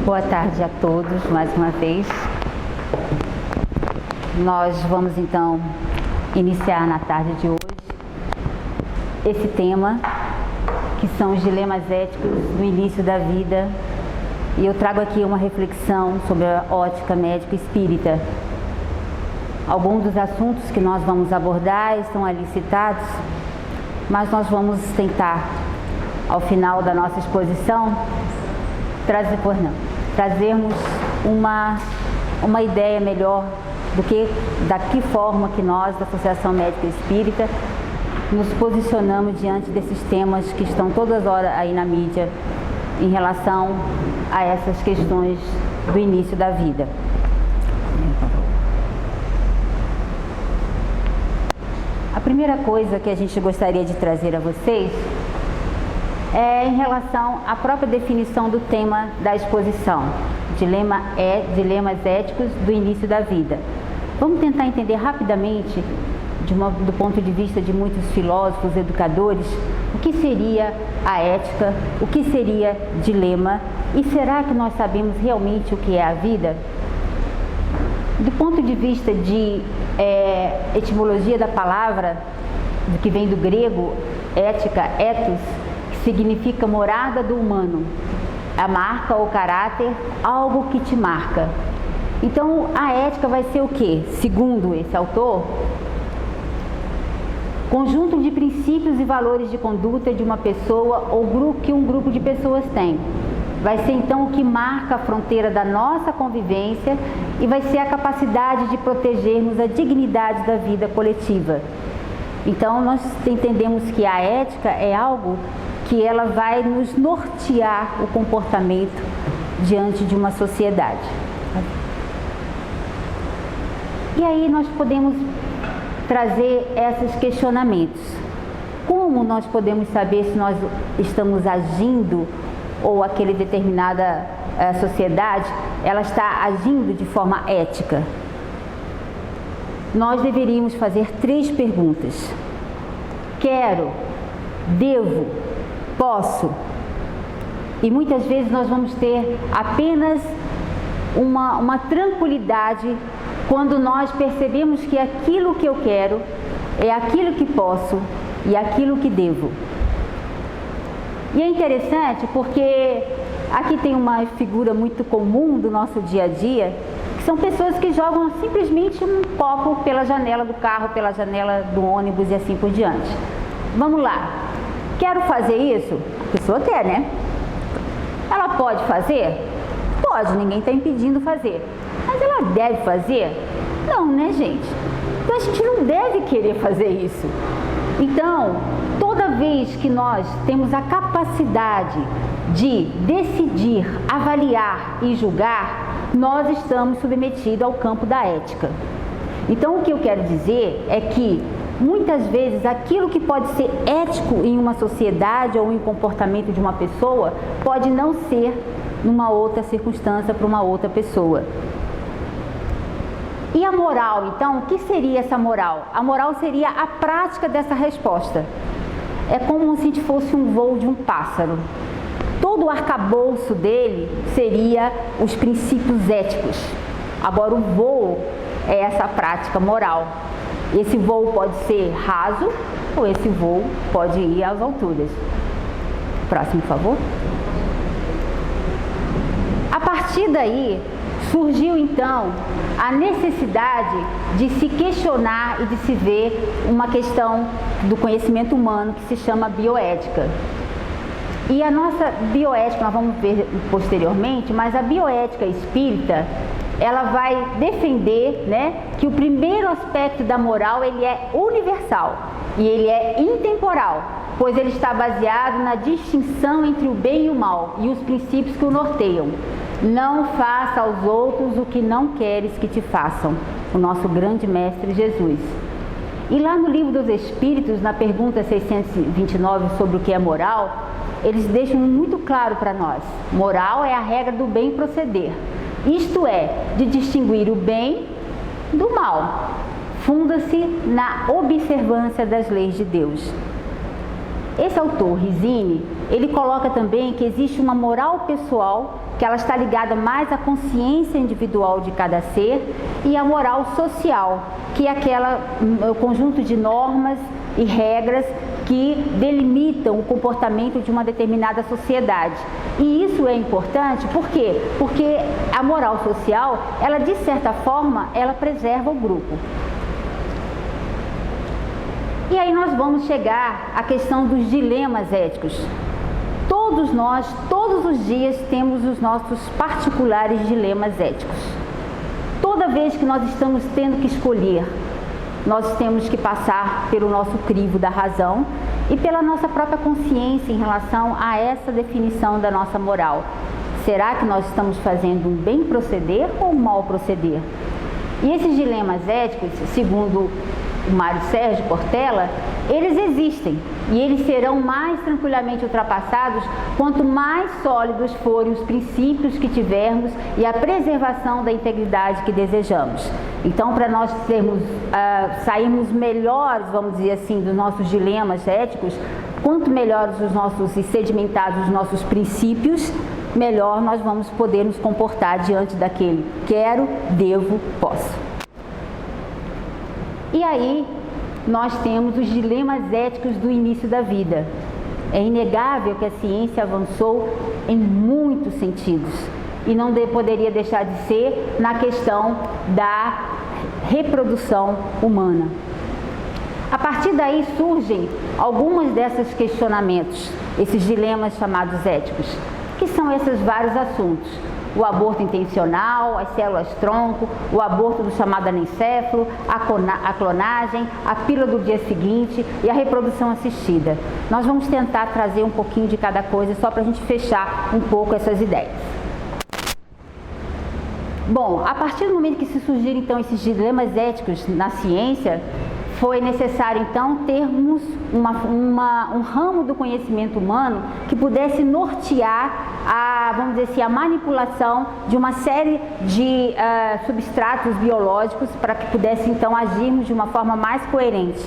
Boa tarde a todos, mais uma vez. Nós vamos então iniciar na tarde de hoje esse tema, que são os dilemas éticos do início da vida. E eu trago aqui uma reflexão sobre a ótica médica espírita. Alguns dos assuntos que nós vamos abordar estão ali citados, mas nós vamos tentar, ao final da nossa exposição, trazermos uma ideia melhor da que forma que nós, da Associação Médica Espírita, nos posicionamos diante desses temas que estão todas as horas aí na mídia em relação a essas questões do início da vida. A primeira coisa que a gente gostaria de trazer a vocês é em relação à própria definição do tema da exposição, dilemas éticos do início da vida. Vamos tentar entender rapidamente, do ponto de vista de muitos filósofos, educadores, o que seria a ética, o que seria dilema, e será que nós sabemos realmente o que é a vida? Do ponto de vista de etimologia da palavra, que vem do grego, ética, ethos, significa morada do humano, a marca ou caráter, algo que te marca. Então, a ética vai ser o quê? Segundo esse autor, conjunto de princípios e valores de conduta de uma pessoa ou que um grupo de pessoas tem. Vai ser então o que marca a fronteira da nossa convivência e vai ser a capacidade de protegermos a dignidade da vida coletiva. Então, nós entendemos que a ética é algo que ela vai nos nortear o comportamento diante de uma sociedade. E aí nós podemos trazer esses questionamentos. Como nós podemos saber se nós estamos agindo ou aquela determinada sociedade, ela está agindo de forma ética? Nós deveríamos fazer 3 perguntas. Quero, devo, posso? E muitas vezes nós vamos ter apenas uma tranquilidade quando nós percebemos que aquilo que eu quero é aquilo que posso e aquilo que devo. E é interessante porque aqui tem uma figura muito comum do nosso dia a dia, que são pessoas que jogam simplesmente um copo pela janela do carro, pela janela do ônibus e assim por diante. Vamos lá. Quero fazer isso? A pessoa quer, né? Ela pode fazer? Pode, ninguém está impedindo fazer. Mas ela deve fazer? Não, né, gente? Então a gente não deve querer fazer isso. Então, toda vez que nós temos a capacidade de decidir, avaliar e julgar, nós estamos submetidos ao campo da ética. Então, o que eu quero dizer é que muitas vezes aquilo que pode ser ético em uma sociedade ou em comportamento de uma pessoa pode não ser numa outra circunstância para uma outra pessoa. E a moral, então, o que seria essa moral? A moral seria a prática dessa resposta. É como se fosse um voo de um pássaro. Todo o arcabouço dele seria os princípios éticos. Agora, o voo é essa prática moral. Esse voo pode ser raso ou esse voo pode ir às alturas. Próximo, por favor. A partir daí, surgiu então a necessidade de se questionar e de se ver uma questão do conhecimento humano que se chama bioética. E a nossa bioética, nós vamos ver posteriormente, mas a bioética espírita, ela vai defender, que o primeiro aspecto da moral ele é universal e ele é intemporal, pois ele está baseado na distinção entre o bem e o mal e os princípios que o norteiam. Não faça aos outros o que não queres que te façam, o nosso grande mestre Jesus. E lá no Livro dos Espíritos, na pergunta 629 sobre o que é moral, eles deixam muito claro para nós: moral é a regra do bem proceder, isto é, de distinguir o bem do mal. Funda-se na observância das leis de Deus. Esse autor, Rizzini, ele coloca também que existe uma moral pessoal, que ela está ligada mais à consciência individual de cada ser, e a moral social, que é o conjunto de normas e regras que delimitam o comportamento de uma determinada sociedade. E isso é importante, por quê? Porque a moral social, ela de certa forma, ela preserva o grupo. E aí nós vamos chegar à questão dos dilemas éticos. Todos nós, todos os dias, temos os nossos particulares dilemas éticos. Toda vez que nós estamos tendo que escolher, nós temos que passar pelo nosso crivo da razão e pela nossa própria consciência em relação a essa definição da nossa moral. Será que nós estamos fazendo um bem proceder ou um mal proceder? E esses dilemas éticos, segundo o Mário Sérgio Cortella, eles existem e eles serão mais tranquilamente ultrapassados quanto mais sólidos forem os princípios que tivermos e a preservação da integridade que desejamos. Então, para nós sairmos melhores, vamos dizer assim, dos nossos dilemas éticos, quanto melhores os nossos e sedimentados os nossos princípios, melhor nós vamos poder nos comportar diante daquele quero, devo, posso. E aí, nós temos os dilemas éticos do início da vida. É inegável que a ciência avançou em muitos sentidos e não poderia deixar de ser na questão da reprodução humana. A partir daí surgem alguns desses questionamentos, esses dilemas chamados éticos, que são esses vários assuntos. O aborto intencional, as células-tronco, o aborto do chamado anencéfalo, a clonagem, a pílula do dia seguinte e a reprodução assistida. Nós vamos tentar trazer um pouquinho de cada coisa só para a gente fechar um pouco essas ideias. Bom, a partir do momento que se surgiram então esses dilemas éticos na ciência, foi necessário então termos um ramo do conhecimento humano que pudesse nortear vamos dizer assim, a manipulação de uma série de substratos biológicos para que pudesse então agirmos de uma forma mais coerente.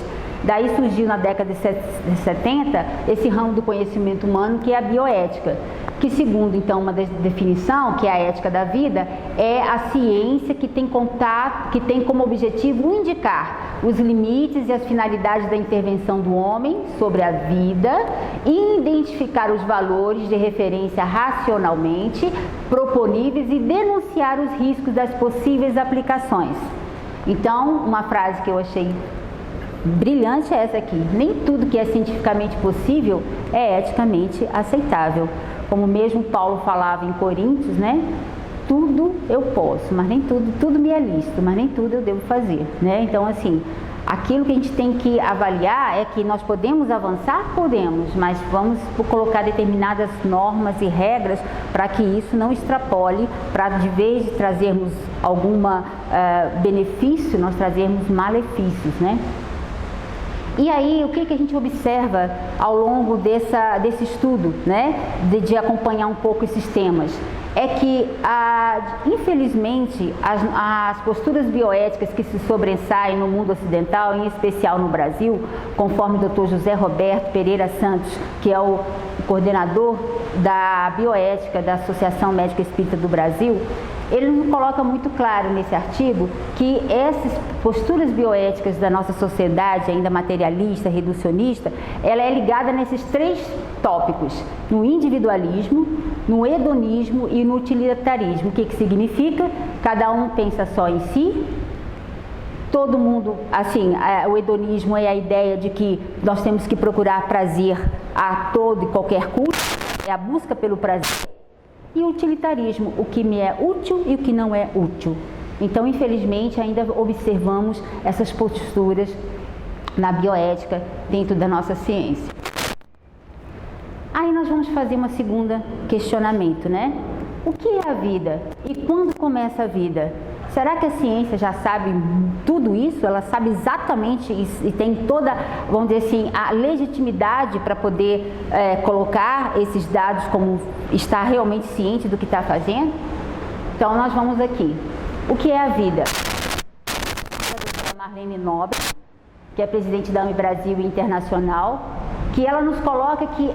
Daí surgiu na década de 70 esse ramo do conhecimento humano que é a bioética, que segundo então uma definição, que é a ética da vida, é a ciência que tem contato, que tem como objetivo indicar os limites e as finalidades da intervenção do homem sobre a vida e identificar os valores de referência racionalmente proponíveis e denunciar os riscos das possíveis aplicações. Então, uma frase que eu achei brilhante é essa aqui: nem tudo que é cientificamente possível é eticamente aceitável. Como mesmo Paulo falava em Coríntios, né? Tudo eu posso, mas nem tudo me é lícito, mas nem tudo eu devo fazer, né? Então, assim, aquilo que a gente tem que avaliar é que nós podemos avançar? Podemos, mas vamos colocar determinadas normas e regras para que isso não extrapole, para de vez de trazermos algum benefício, nós trazermos malefícios, né? E aí, o que a gente observa ao longo desse estudo, né, de acompanhar um pouco esses temas? É que, infelizmente, as posturas bioéticas que se sobressaem no mundo ocidental, em especial no Brasil, conforme o Dr. José Roberto Pereira Santos, que é o coordenador da bioética da Associação Médica Espírita do Brasil, ele nos coloca muito claro nesse artigo que essas posturas bioéticas da nossa sociedade, ainda materialista, reducionista, ela é ligada nesses três tópicos: no individualismo, no hedonismo e no utilitarismo. O que significa? Cada um pensa só em si. Todo mundo, assim, o hedonismo é a ideia de que nós temos que procurar prazer a todo e qualquer custo, é a busca pelo prazer. E o utilitarismo, o que me é útil e o que não é útil. Então, infelizmente, ainda observamos essas posturas na bioética dentro da nossa ciência. Aí nós vamos fazer uma segunda questionamento, né? O que é a vida? E quando começa a vida? será que a ciência já sabe tudo isso? Ela sabe exatamente e tem toda, vamos dizer assim, a legitimidade para poder colocar esses dados como está realmente ciente do que está fazendo? Então, nós vamos aqui. O que é a vida? A doutora Marlene Nobre, que é presidente da AME Brasil Internacional, que ela nos coloca que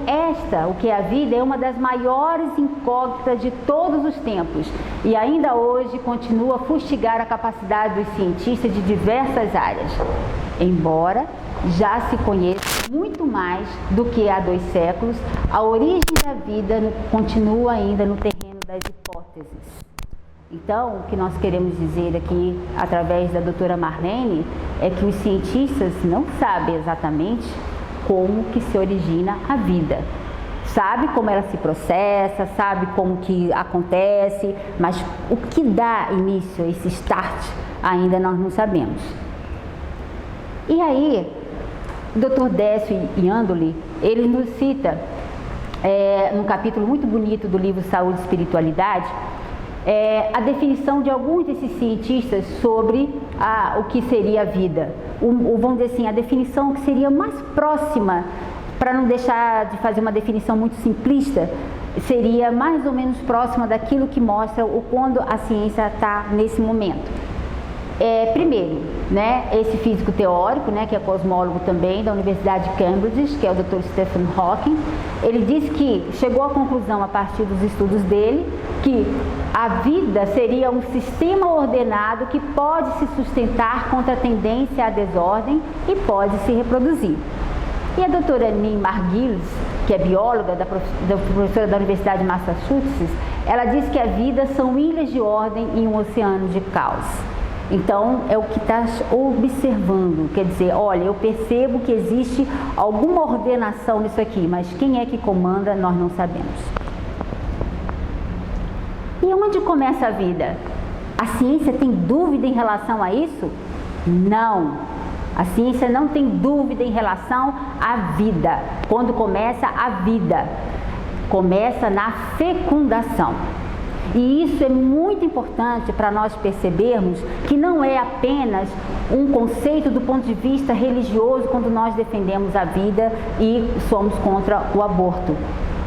o que é a vida, é uma das maiores incógnitas de todos os tempos e ainda hoje continua a fustigar a capacidade dos cientistas de diversas áreas, embora já se conheça muito mais do que há 2 séculos, a origem da vida continua ainda no terreno das hipóteses. Então, o que nós queremos dizer aqui, através da doutora Marlene, é que os cientistas não sabem exatamente como que se origina a vida. Sabe como ela se processa, sabe como que acontece, mas o que dá início a esse start ainda nós não sabemos. E aí, o Dr. Décio Iandoli, ele nos cita, num capítulo muito bonito do livro Saúde e Espiritualidade, a definição de alguns desses cientistas sobre o que seria a vida. Vamos dizer assim, a definição que seria mais próxima, para não deixar de fazer uma definição muito simplista, seria mais ou menos próxima daquilo que mostra quando a ciência está nesse momento. Primeiro, esse físico teórico, que é cosmólogo também da Universidade de Cambridge, que é o Dr. Stephen Hawking, ele diz que chegou à conclusão, a partir dos estudos dele, que a vida seria um sistema ordenado que pode se sustentar contra a tendência à desordem e pode se reproduzir. E a doutora Neil Margulis, que é bióloga, professora da Universidade de Massachusetts, ela diz que a vida são ilhas de ordem em um oceano de caos. Então, é o que está observando, quer dizer, olha, eu percebo que existe alguma ordenação nisso aqui, mas quem é que comanda, nós não sabemos. E onde começa a vida? A ciência tem dúvida em relação a isso? Não. A ciência não tem dúvida em relação à vida. Quando começa a vida? Começa na fecundação. E isso é muito importante para nós percebermos que não é apenas um conceito do ponto de vista religioso quando nós defendemos a vida e somos contra o aborto.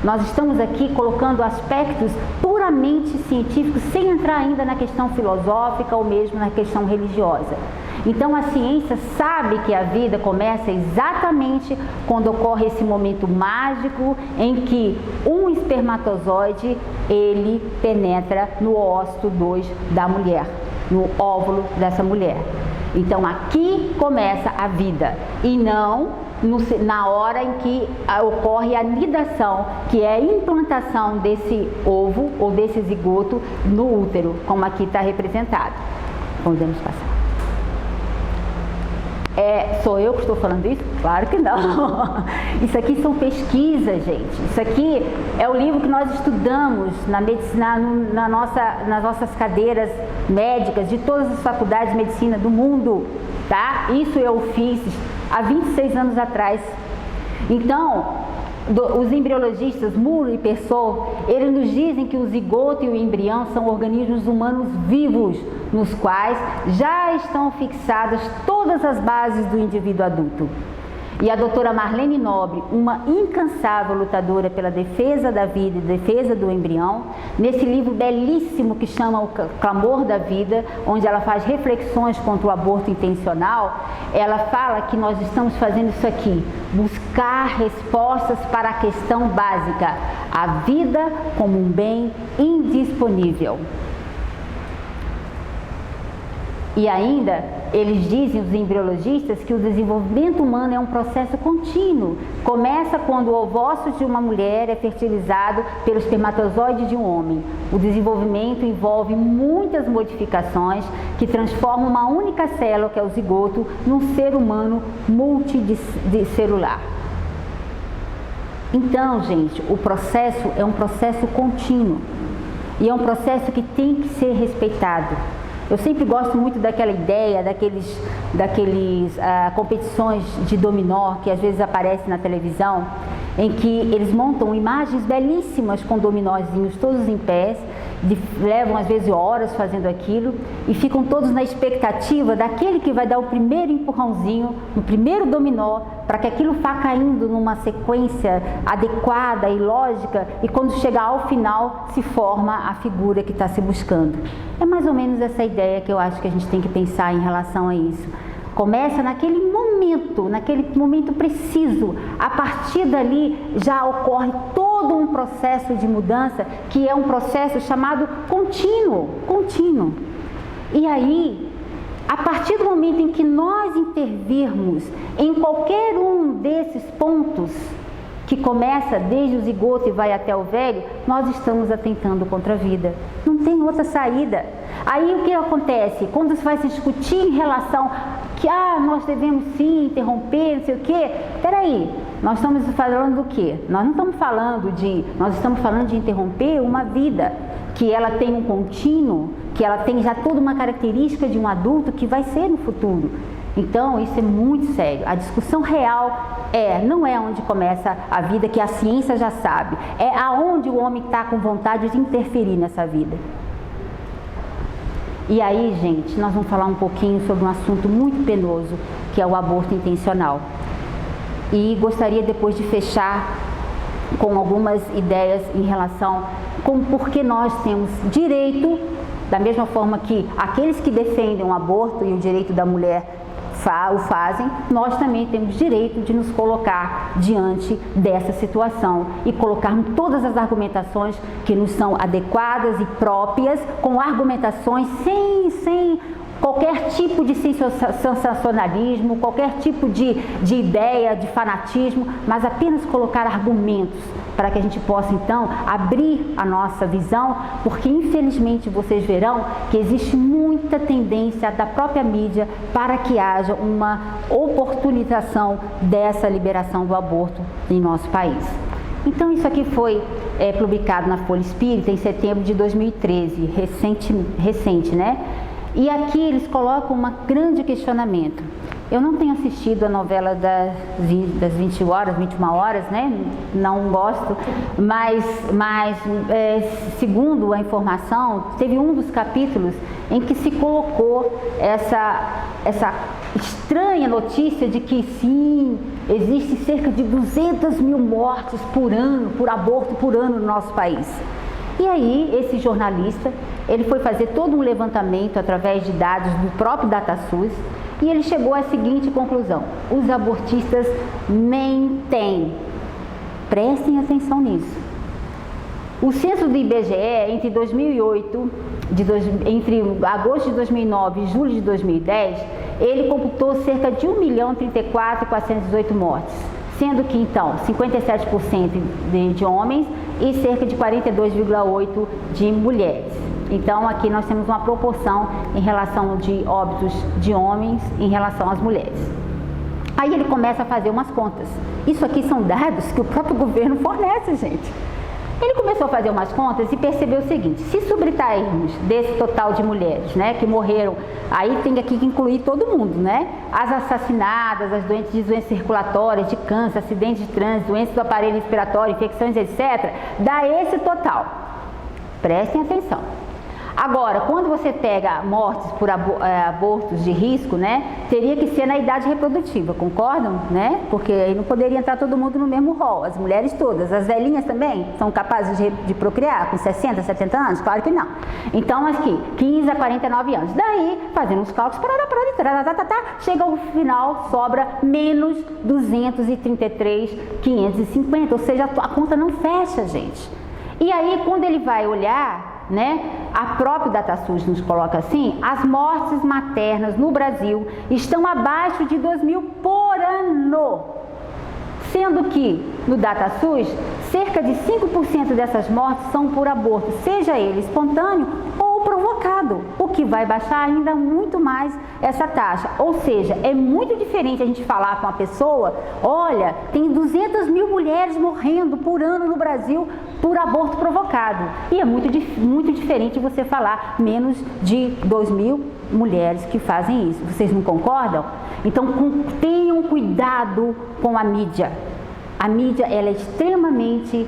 Nós estamos aqui colocando aspectos puramente científicos, sem entrar ainda na questão filosófica ou mesmo na questão religiosa. Então, a ciência sabe que a vida começa exatamente quando ocorre esse momento mágico em que um espermatozoide, ele penetra no óvulo 2 da mulher, no óvulo dessa mulher. Então, aqui começa a vida e não na hora em que ocorre a nidação, que é a implantação desse ovo ou desse zigoto no útero, como aqui está representado. Podemos passar. Sou eu que estou falando isso? Claro que não. Isso aqui são pesquisas, gente. Isso aqui é o livro que nós estudamos na medicina, nas nossas cadeiras médicas de todas as faculdades de medicina do mundo, tá? Isso eu fiz há 26 anos atrás. Então, os embriologistas Moore e Persson, eles nos dizem que o zigoto e o embrião são organismos humanos vivos, nos quais já estão fixadas todas as bases do indivíduo adulto. E a doutora Marlene Nobre, uma incansável lutadora pela defesa da vida e defesa do embrião, nesse livro belíssimo que chama O Clamor da Vida, onde ela faz reflexões contra o aborto intencional, ela fala que nós estamos fazendo isso aqui, buscar respostas para a questão básica, a vida como um bem indisponível. E ainda, eles dizem, os embriologistas, que o desenvolvimento humano é um processo contínuo. Começa quando o ovócito de uma mulher é fertilizado pelo espermatozoide de um homem. O desenvolvimento envolve muitas modificações que transformam uma única célula, que é o zigoto, num ser humano multicelular. Então, gente, o processo é um processo contínuo e é um processo que tem que ser respeitado. Eu sempre gosto muito daquela ideia, daqueles competições de dominó que às vezes aparecem na televisão, em que eles montam imagens belíssimas com dominózinhos todos em pés levam às vezes horas fazendo aquilo e ficam todos na expectativa daquele que vai dar o primeiro empurrãozinho, o primeiro dominó, para que aquilo vá caindo numa sequência adequada e lógica, e quando chegar ao final se forma a figura que está se buscando. É mais ou menos essa ideia que eu acho que a gente tem que pensar em relação a isso. Começa naquele momento preciso. A partir dali já ocorre todo um processo de mudança, que é um processo chamado contínuo. E aí, a partir do momento em que nós intervirmos em qualquer um desses pontos, que começa desde o zigoto e vai até o velho, nós estamos atentando contra a vida. Não tem outra saída. Aí o que acontece? Quando se vai se discutir em relação que nós devemos sim interromper, não sei o quê. Peraí, nós estamos falando do quê? Nós estamos falando de interromper uma vida que ela tem um contínuo, que ela tem já toda uma característica de um adulto que vai ser no futuro. Então, isso é muito sério. A discussão real não é onde começa a vida, que a ciência já sabe. É aonde o homem está com vontade de interferir nessa vida. E aí, gente, nós vamos falar um pouquinho sobre um assunto muito penoso, que é o aborto intencional. E gostaria depois de fechar com algumas ideias em relação com por que nós temos direito, da mesma forma que aqueles que defendem o aborto e o direito da mulher o fazem, nós também temos direito de nos colocar diante dessa situação e colocarmos todas as argumentações que nos são adequadas e próprias, com argumentações sem qualquer tipo de sensacionalismo, qualquer tipo de ideia, de fanatismo, mas apenas colocar argumentos para que a gente possa então abrir a nossa visão, porque infelizmente vocês verão que existe muita tendência da própria mídia para que haja uma oportunização dessa liberação do aborto em nosso país. Então isso aqui foi publicado na Folha Espírita em setembro de 2013, recente, né? E aqui eles colocam um grande questionamento. Eu não tenho assistido a novela das 21 horas, né? Não gosto, mas segundo a informação, teve um dos capítulos em que se colocou essa estranha notícia de que sim, existe cerca de 200 mil mortes por ano, por aborto por ano no nosso país. E aí, esse jornalista, ele foi fazer todo um levantamento através de dados do próprio DataSUS e ele chegou à seguinte conclusão: os abortistas mentem. Prestem atenção nisso. O censo do IBGE, entre 2008, entre agosto de 2009 e julho de 2010, ele computou cerca de 1.034.418 mortes, sendo que então 57% de homens e cerca de 42,8% de mulheres. Então aqui nós temos uma proporção em relação de óbitos de homens em relação às mulheres. Aí ele começa a fazer umas contas. Isso aqui são dados que o próprio governo fornece, gente. Ele começou a fazer umas contas e percebeu o seguinte: se subtrairmos desse total de mulheres, né, que morreram, aí tem aqui que incluir todo mundo, né? As assassinadas, as doentes de doenças circulatórias, de câncer, acidentes de trânsito, doenças do aparelho respiratório, infecções, etc., dá esse total. Prestem atenção. Agora, quando você pega mortes por abortos de risco, né, teria que ser na idade reprodutiva, concordam? Né? Porque aí não poderia entrar todo mundo no mesmo rol, as mulheres todas. As velhinhas também são capazes de procriar com 60, 70 anos? Claro que não. Então, aqui, 15 a 49 anos. Daí, fazendo os cálculos, chega ao final, sobra menos 233.550, ou seja, a conta não fecha, gente. E aí, quando ele vai olhar, né, a própria DataSUS nos coloca assim: as mortes maternas no Brasil estão abaixo de 2.000 por ano, sendo que no DataSUS cerca de 5% dessas mortes são por aborto, seja ele espontâneo ou provocado, o que vai baixar ainda muito mais essa taxa. Ou seja, é muito diferente a gente falar com a pessoa: olha, tem 200 mil mulheres morrendo por ano no Brasil por aborto provocado. E é muito diferente você falar menos de 2.000 mulheres que fazem isso. Vocês não concordam? Então, tenham cuidado com a mídia. A mídia, ela é extremamente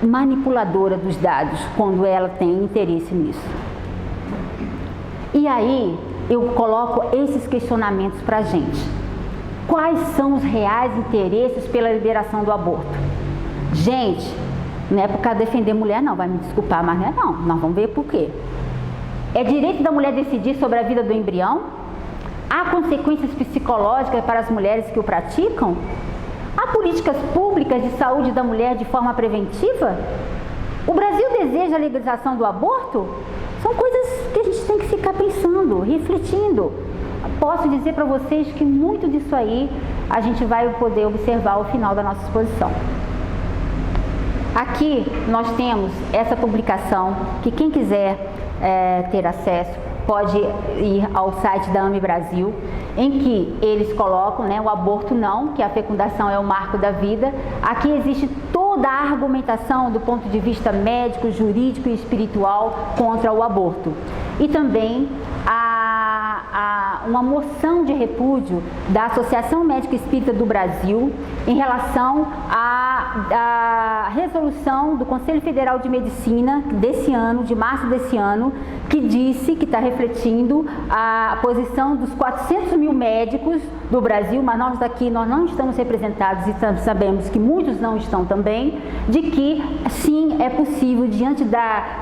manipuladora dos dados quando ela tem interesse nisso. E aí eu coloco esses questionamentos para a gente. Quais são os reais interesses pela liberação do aborto? Gente, não é por causa de defender mulher não, vai me desculpar, mas não é não, nós vamos ver por quê. É direito da mulher decidir sobre a vida do embrião? Há consequências psicológicas para as mulheres que o praticam? Há políticas públicas de saúde da mulher de forma preventiva? O Brasil deseja a legalização do aborto? São coisas que a gente tem que ficar pensando, refletindo. Posso dizer para vocês que muito disso aí a gente vai poder observar ao final da nossa exposição. Aqui nós temos essa publicação que quem quiser ter acesso pode ir ao site da AME Brasil, em que eles colocam, o aborto não, que a fecundação é o marco da vida. Aqui existe toda a argumentação do ponto de vista médico, jurídico e espiritual contra o aborto. E também uma moção de repúdio da Associação Médica Espírita do Brasil em relação à resolução do Conselho Federal de Medicina desse ano, de março desse ano, que disse que está refletindo a posição dos 400 mil médicos do Brasil, mas nós daqui nós não estamos representados e sabemos que muitos não estão também, de que sim, é possível, diante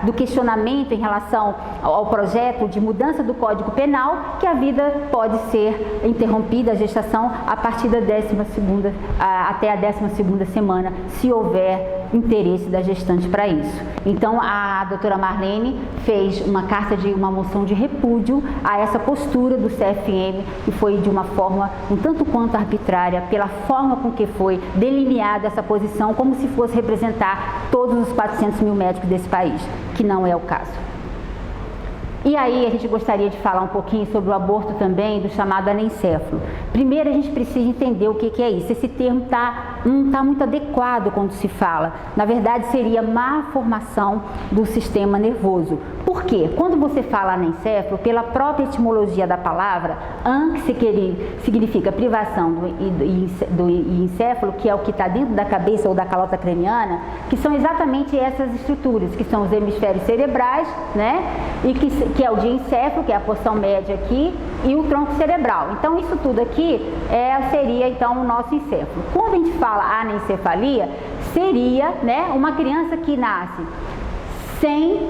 do questionamento em relação ao projeto de mudança do Código Penal, que a vida pode ser interrompida, a gestação, a partir da 12ª, até a 12ª semana, se houver interesse da gestante para isso. Então, a doutora Marlene fez uma moção de repúdio a essa postura do CFM, que foi de uma forma um tanto quanto arbitrária, pela forma com que foi delineada essa posição, como se fosse representar todos os 400 mil médicos desse país, que não é o caso. E aí a gente gostaria de falar um pouquinho sobre o aborto também, do chamado anencéfalo. Primeiro a gente precisa entender o que é isso. Esse termo não está muito adequado quando se fala. Na verdade seria má formação do sistema nervoso. Por quê? Quando você fala anencéfalo, pela própria etimologia da palavra, an, que significa privação do encéfalo, que é o que está dentro da cabeça ou da calota craniana, que são exatamente essas estruturas, que são os hemisférios cerebrais, e que é o diencéfalo, que é a porção média aqui, e o tronco cerebral. Então, isso tudo aqui seria, então, o nosso encéfalo. Quando a gente fala anencefalia, seria, uma criança que nasce sem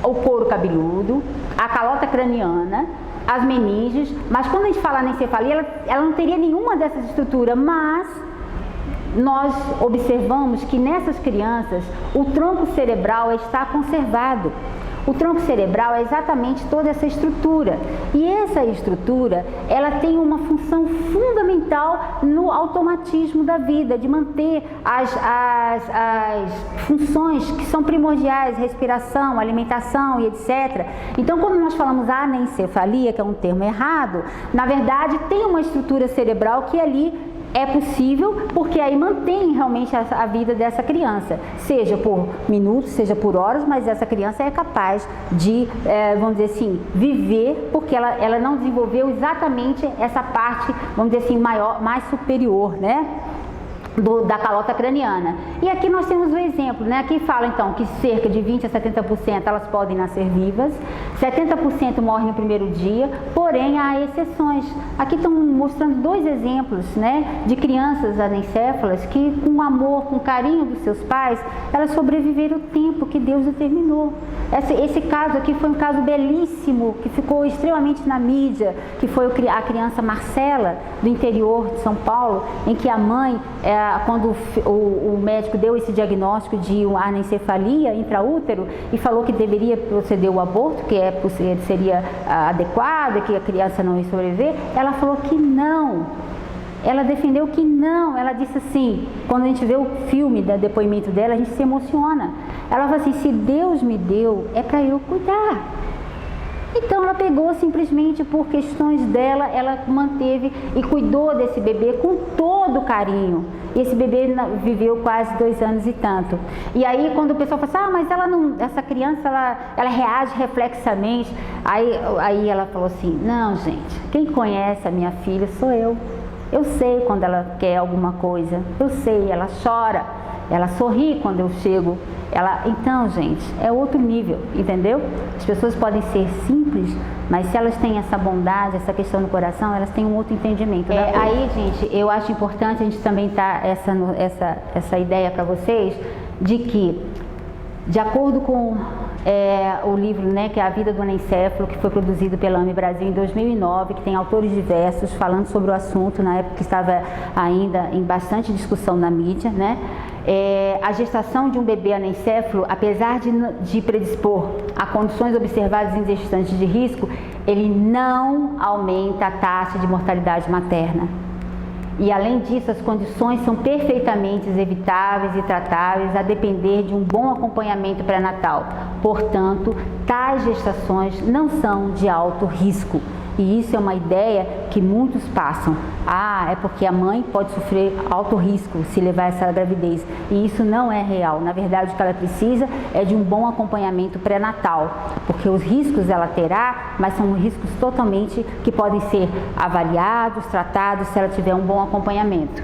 o couro cabeludo, a calota craniana, as meninges, mas quando a gente fala anencefalia, ela não teria nenhuma dessas estruturas, mas nós observamos que nessas crianças o tronco cerebral está conservado. O tronco cerebral é exatamente toda essa estrutura, e essa estrutura ela tem uma função fundamental no automatismo da vida, de manter as funções que são primordiais, respiração, alimentação e etc. Então, quando nós falamos anencefalia, que é um termo errado, na verdade tem uma estrutura cerebral que ali é possível, porque aí mantém realmente a vida dessa criança, seja por minutos, seja por horas, mas essa criança é capaz de, vamos dizer assim, viver, porque ela não desenvolveu exatamente essa parte, vamos dizer assim, mais superior, da calota craniana. E aqui nós temos o exemplo, Aqui fala então que cerca de 20 a 70% elas podem nascer vivas, 70% morrem no primeiro dia, porém há exceções. Aqui estão mostrando dois exemplos, de crianças anencéfalas que, com amor, com carinho dos seus pais, elas sobreviveram o tempo que Deus determinou. Esse caso aqui foi um caso belíssimo, que ficou extremamente na mídia, que foi a criança Marcela, do interior de São Paulo, em que a mãe, quando o médico deu esse diagnóstico de anencefalia intraútero e falou que deveria proceder o aborto, que seria adequado, que a criança não ia sobreviver, ela falou que não. Ela defendeu que não. Ela disse assim, quando a gente vê o filme do depoimento dela, a gente se emociona. Ela falou assim, se Deus me deu, é para eu cuidar. Então ela pegou simplesmente por questões dela, ela manteve e cuidou desse bebê com todo carinho. E esse bebê viveu quase 2 anos e tanto. E aí quando o pessoal fala assim, mas essa criança ela reage reflexamente. Aí ela falou assim, não gente, quem conhece a minha filha sou eu. Eu sei quando ela quer alguma coisa, eu sei, ela chora, ela sorri quando eu chego, Então, gente, é outro nível, entendeu? As pessoas podem ser simples, mas se elas têm essa bondade, essa questão no coração, elas têm um outro entendimento. Aí, gente, eu acho importante a gente também dar essa ideia para vocês de que, de acordo com o livro, né, que é A Vida do Anencefalo, que foi produzido pela AME Brasil em 2009, que tem autores diversos falando sobre o assunto, na época que estava ainda em bastante discussão na mídia, né? A gestação de um bebê anencefalo, apesar de predispor a condições observadas em gestantes de risco, ele não aumenta a taxa de mortalidade materna. E além disso, as condições são perfeitamente evitáveis e tratáveis a depender de um bom acompanhamento pré-natal. Portanto, tais gestações não são de alto risco. E isso é uma ideia que muitos passam. É porque a mãe pode sofrer alto risco se levar essa gravidez. E isso não é real. Na verdade, o que ela precisa é de um bom acompanhamento pré-natal. Porque os riscos ela terá, mas são riscos totalmente que podem ser avaliados, tratados, se ela tiver um bom acompanhamento.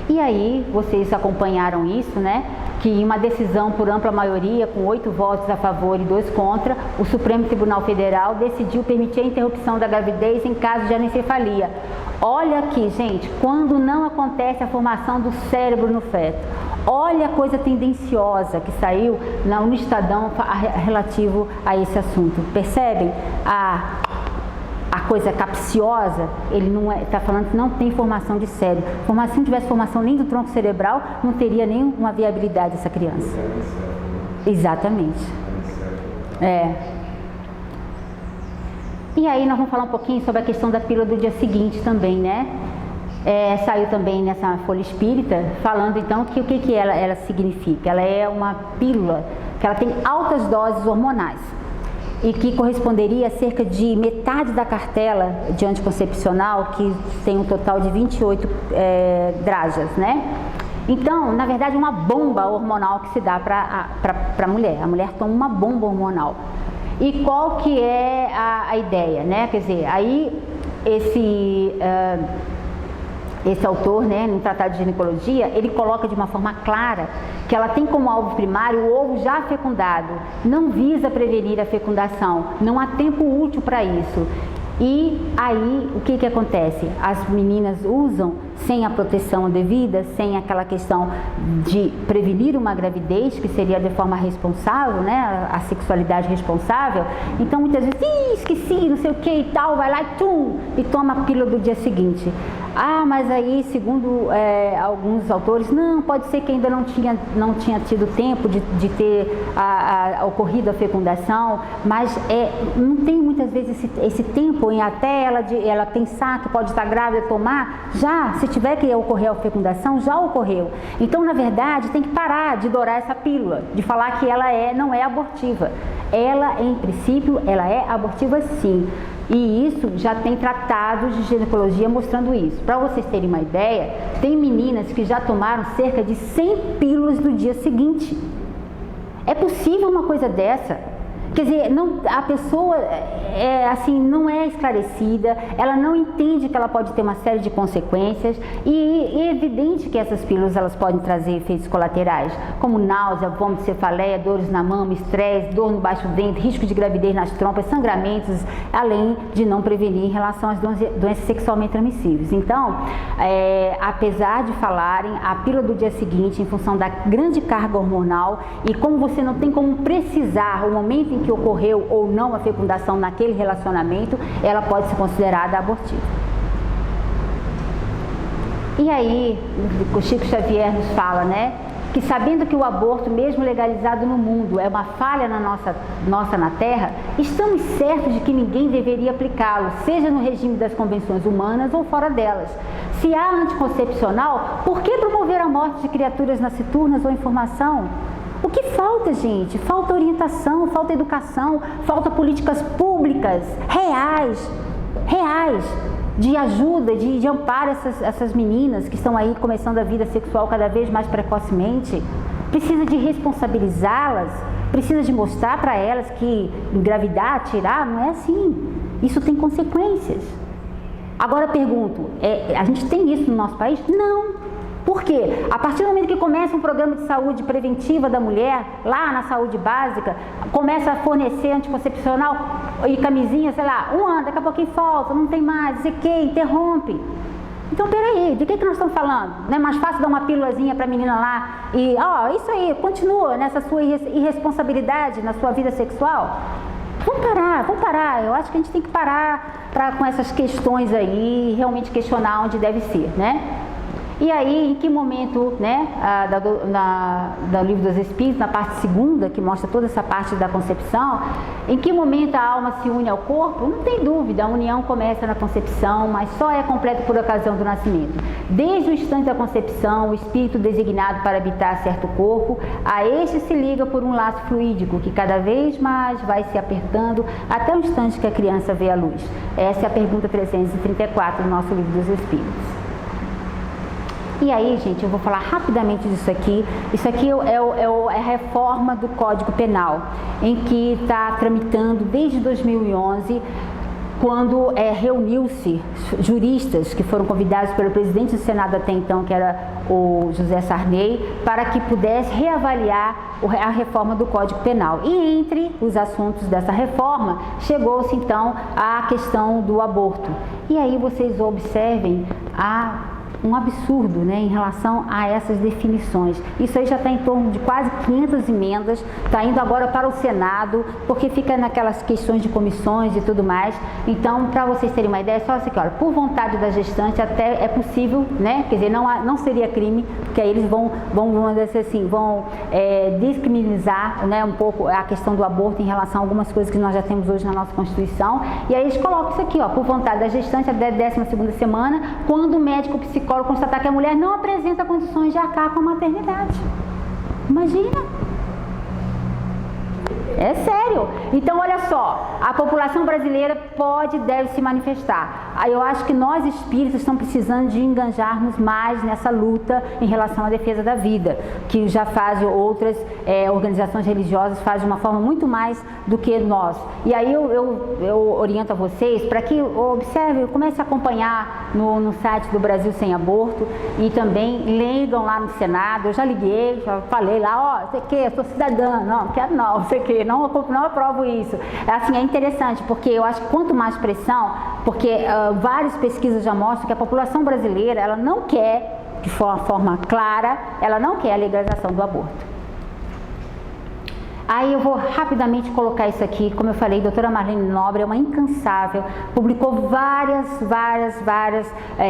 E aí, vocês acompanharam isso, né? Que em uma decisão por ampla maioria, com 8 votos a favor e 2 contra, o Supremo Tribunal Federal decidiu permitir a interrupção da gravidez em caso de anencefalia. Olha aqui, gente, quando não acontece a formação do cérebro no feto. Olha a coisa tendenciosa que saiu no Estadão relativo a esse assunto. Percebem? A coisa capciosa, ele não está falando que não tem formação de cérebro. Se não tivesse formação nem do tronco cerebral, não teria nenhuma viabilidade essa criança. Exatamente. E aí nós vamos falar um pouquinho sobre a questão da pílula do dia seguinte também, né? Saiu também nessa Folha Espírita, falando então que o que ela significa. Ela é uma pílula que ela tem altas doses hormonais e que corresponderia a cerca de metade da cartela de anticoncepcional, que tem um total de 28 drajas, né? Então, na verdade, é uma bomba hormonal que se dá para a mulher. A mulher toma uma bomba hormonal. E qual que é a ideia, né? Quer dizer, aí esse autor, né, no Tratado de Ginecologia, ele coloca de uma forma clara que ela tem como alvo primário o ovo já fecundado, não visa prevenir a fecundação, não há tempo útil para isso. E aí, o que acontece? As meninas usam sem a proteção devida, sem aquela questão de prevenir uma gravidez, que seria de forma responsável, né? A sexualidade responsável. Então, muitas vezes, esqueci, não sei o que e tal, vai lá e toma a pílula do dia seguinte. Mas aí, segundo alguns autores, não, pode ser que ainda não tinha tido tempo de ter ocorrido a fecundação, mas não tem muitas vezes esse tempo em até ela pensar que pode estar grávida, tomar, se tiver que ocorrer a fecundação, já ocorreu. Então, na verdade, tem que parar de dourar essa pílula, de falar que ela não é abortiva. Ela, em princípio, ela é abortiva sim. E isso já tem tratados de ginecologia mostrando isso. Para vocês terem uma ideia, tem meninas que já tomaram cerca de 100 pílulas no dia seguinte. É possível uma coisa dessa? Quer dizer, a pessoa não é esclarecida, ela não entende que ela pode ter uma série de consequências e é evidente que essas pílulas elas podem trazer efeitos colaterais, como náusea, vômito, cefaleia, dores na mama, estresse, dor no baixo ventre, risco de gravidez nas trompas, sangramentos, além de não prevenir em relação às doenças sexualmente transmissíveis. Então, apesar de falarem, a pílula do dia seguinte, em função da grande carga hormonal e como você não tem como precisar o momento em que ocorreu ou não a fecundação naquele relacionamento, ela pode ser considerada abortiva. E aí, o Chico Xavier nos fala, né, que sabendo que o aborto, mesmo legalizado no mundo, é uma falha na nossa na Terra, estamos certos de que ninguém deveria aplicá-lo, seja no regime das convenções humanas ou fora delas. Se há anticoncepcional, por que promover a morte de criaturas nasciturnas ou informação? O que falta, gente? Falta orientação, falta educação, falta políticas públicas reais, de ajuda, de amparo essas meninas que estão aí começando a vida sexual cada vez mais precocemente. Precisa de responsabilizá-las, precisa de mostrar para elas que engravidar, tirar, não é assim. Isso tem consequências. Agora eu pergunto, a gente tem isso no nosso país? Não. Por quê? A partir do momento que começa um programa de saúde preventiva da mulher, lá na saúde básica, começa a fornecer anticoncepcional e camisinha, sei lá, um ano, daqui a pouquinho falta, não tem mais, não sei o que, interrompe. Então, peraí, de que nós estamos falando? Não é mais fácil dar uma pílulazinha para a menina lá e, isso aí, continua nessa sua irresponsabilidade na sua vida sexual? Vamos parar. Eu acho que a gente tem que parar com essas questões aí, realmente questionar onde deve ser, né? E aí, em que momento, né, do Livro dos Espíritos, na parte segunda, que mostra toda essa parte da concepção, em que momento a alma se une ao corpo? Não tem dúvida, a união começa na concepção, mas só é completa por ocasião do nascimento. Desde o instante da concepção, o espírito designado para habitar certo corpo, a este se liga por um laço fluídico, que cada vez mais vai se apertando até o instante que a criança vê a luz. Essa é a pergunta 334 do nosso Livro dos Espíritos. E aí, gente, eu vou falar rapidamente disso aqui. Isso aqui é a reforma do Código Penal, em que está tramitando desde 2011, quando reuniu-se juristas que foram convidados pelo presidente do Senado até então, que era o José Sarney, para que pudesse reavaliar a reforma do Código Penal. E entre os assuntos dessa reforma, chegou-se então à questão do aborto. E aí vocês observem um absurdo, né, em relação a essas definições. Isso aí já está em torno de quase 500 emendas, está indo agora para o Senado, porque fica naquelas questões de comissões e tudo mais. Então, para vocês terem uma ideia, só assim, olha, por vontade da gestante até é possível, né, quer dizer, não seria crime, porque aí eles vão dizer assim, descriminalizar, né, um pouco a questão do aborto em relação a algumas coisas que nós já temos hoje na nossa Constituição. E aí eles colocam isso aqui, ó, por vontade da gestante até a 12ª semana, quando o médico psicólogo constatar que a mulher não apresenta condições de arcar com a maternidade. Imagina! É sério. Então, olha só, a população brasileira pode e deve se manifestar. Aí eu acho que nós espíritas estamos precisando de engajarmos mais nessa luta em relação à defesa da vida, que já fazem outras organizações religiosas, fazem de uma forma muito mais do que nós. E aí eu oriento a vocês para que observem, comece a acompanhar no site do Brasil Sem Aborto e também ligam lá no Senado. Eu já liguei, já falei lá, sei que, eu sou cidadã, não quero não, sei que, não aprovo isso. Assim, é interessante, porque eu acho que quanto mais pressão, porque várias pesquisas já mostram que a população brasileira, ela não quer, de forma clara, ela não quer a legalização do aborto. Aí eu vou rapidamente colocar isso aqui. Como eu falei, a doutora Marlene Nobre é uma incansável, publicou várias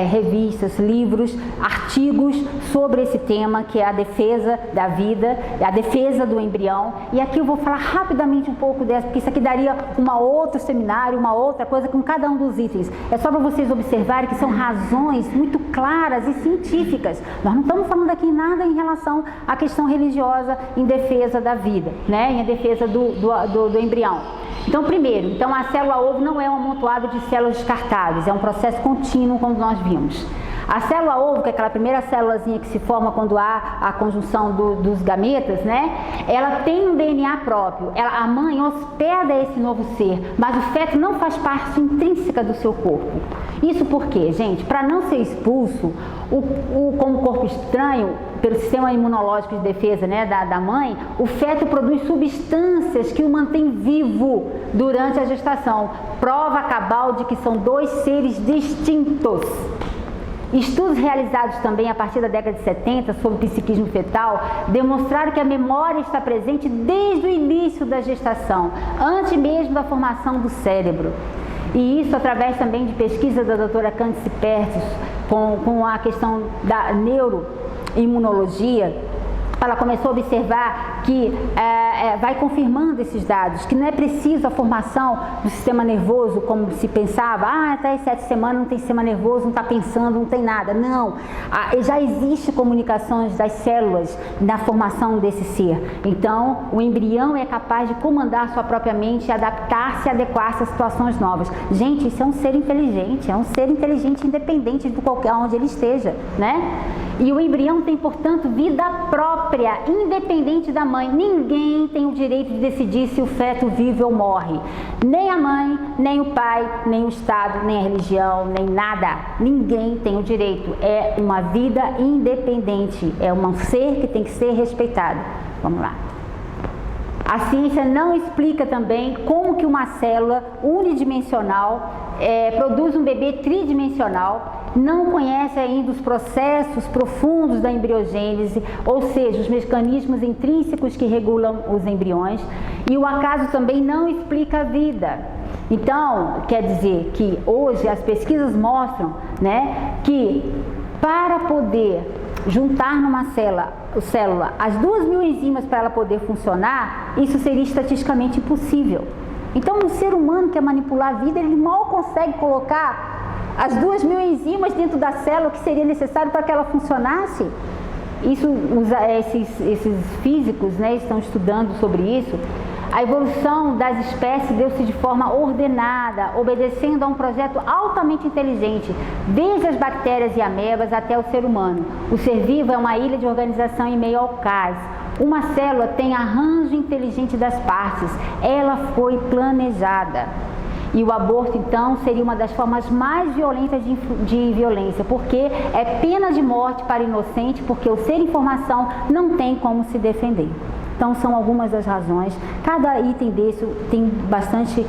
revistas, livros, artigos sobre esse tema, que é a defesa da vida, a defesa do embrião. E aqui eu vou falar rapidamente um pouco dessa, porque isso aqui daria um outro seminário, uma outra coisa com cada um dos itens. É só para vocês observarem que são razões muito claras e científicas. Nós não estamos falando aqui nada em relação à questão religiosa em defesa da vida, né? Em defesa do embrião. Então, primeiro, a célula ovo não é um amontoado de células descartáveis, é um processo contínuo, como nós vimos. A célula ovo, que é aquela primeira célulazinha que se forma quando há a conjunção dos gametas, né? Ela tem um DNA próprio. A mãe hospeda esse novo ser, mas o feto não faz parte intrínseca do seu corpo. Isso por quê, gente? Para não ser expulso, como corpo estranho, pelo sistema imunológico de defesa, né, da mãe, o feto produz substâncias que o mantém vivo durante a gestação. Prova cabal de que são dois seres distintos. Estudos realizados também a partir da década de 70 sobre psiquismo fetal demonstraram que a memória está presente desde o início da gestação, antes mesmo da formação do cérebro. E isso através também de pesquisa da doutora Candice Pertis com a questão da neuroimunologia. Ela começou a observar que vai confirmando esses dados, que não é preciso a formação do sistema nervoso, como se pensava, até as 7 semanas não tem sistema nervoso, não está pensando, não tem nada. Não, já existe comunicações das células na formação desse ser. Então, o embrião é capaz de comandar sua própria mente, adaptar-se e adequar-se a situações novas. Gente, isso é um ser inteligente, independente de qualquer onde ele esteja, né? E o embrião tem, portanto, vida própria, independente da mãe. Ninguém tem o direito de decidir se o feto vive ou morre. Nem a mãe, nem o pai, nem o Estado, nem a religião, nem nada. Ninguém tem o direito. É uma vida independente. É um ser que tem que ser respeitado. Vamos lá. A ciência não explica também como que uma célula unidimensional produz um bebê tridimensional, não conhece ainda os processos profundos da embriogênese, ou seja, os mecanismos intrínsecos que regulam os embriões, e o acaso também não explica a vida. Então, quer dizer que hoje as pesquisas mostram, né, que para poder juntar numa célula as 2.000 enzimas para ela poder funcionar, isso seria estatisticamente impossível. Então, um ser humano que quer manipular a vida, ele mal consegue colocar as 2.000 enzimas dentro da célula que seria necessário para que ela funcionasse. Isso, esses físicos, né, estão estudando sobre isso. A evolução das espécies deu-se de forma ordenada, obedecendo a um projeto altamente inteligente, desde as bactérias e amebas até o ser humano. O ser vivo é uma ilha de organização em meio ao caos. Uma célula tem arranjo inteligente das partes, ela foi planejada. E o aborto, então, seria uma das formas mais violentas de violência, porque é pena de morte para inocente, porque o ser informação não tem como se defender. Então, são algumas das razões. Cada item desse tem bastante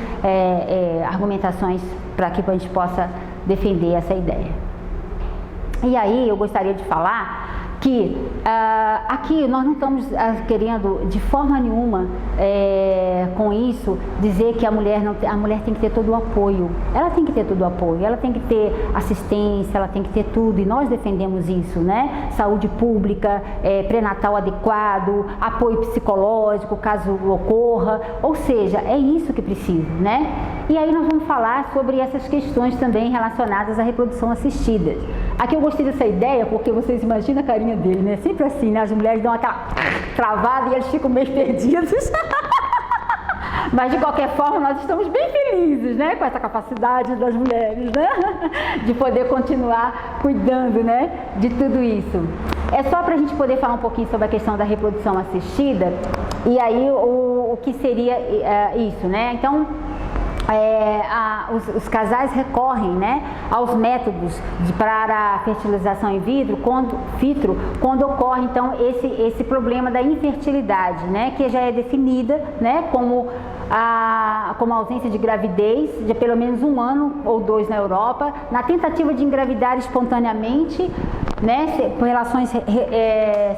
argumentações para que a gente possa defender essa ideia. E aí, eu gostaria de falar que aqui nós não estamos querendo de forma nenhuma com isso dizer que a mulher tem que ter todo o apoio. Ela tem que ter todo o apoio, ela tem que ter assistência, ela tem que ter tudo, e nós defendemos isso, né? Saúde pública, pré-natal adequado, apoio psicológico caso ocorra, ou seja, é isso que precisa, né? E aí nós vamos falar sobre essas questões também relacionadas à reprodução assistida. Aqui eu gostei dessa ideia porque vocês imaginam a carinha dele, né? Sempre assim, né? As mulheres dão aquela travada e eles ficam meio perdidos. Mas de qualquer forma nós estamos bem felizes, né? Com essa capacidade das mulheres, né? De poder continuar cuidando, né? De tudo isso. É só para a gente poder falar um pouquinho sobre a questão da reprodução assistida e aí o que seria isso, né? Então, os casais recorrem, né, aos métodos para a fertilização in vitro quando ocorre então esse problema da infertilidade, né, que já é definida, né, como a ausência de gravidez de pelo menos 1 ano ou 2 na Europa, na tentativa de engravidar espontaneamente, né, por relações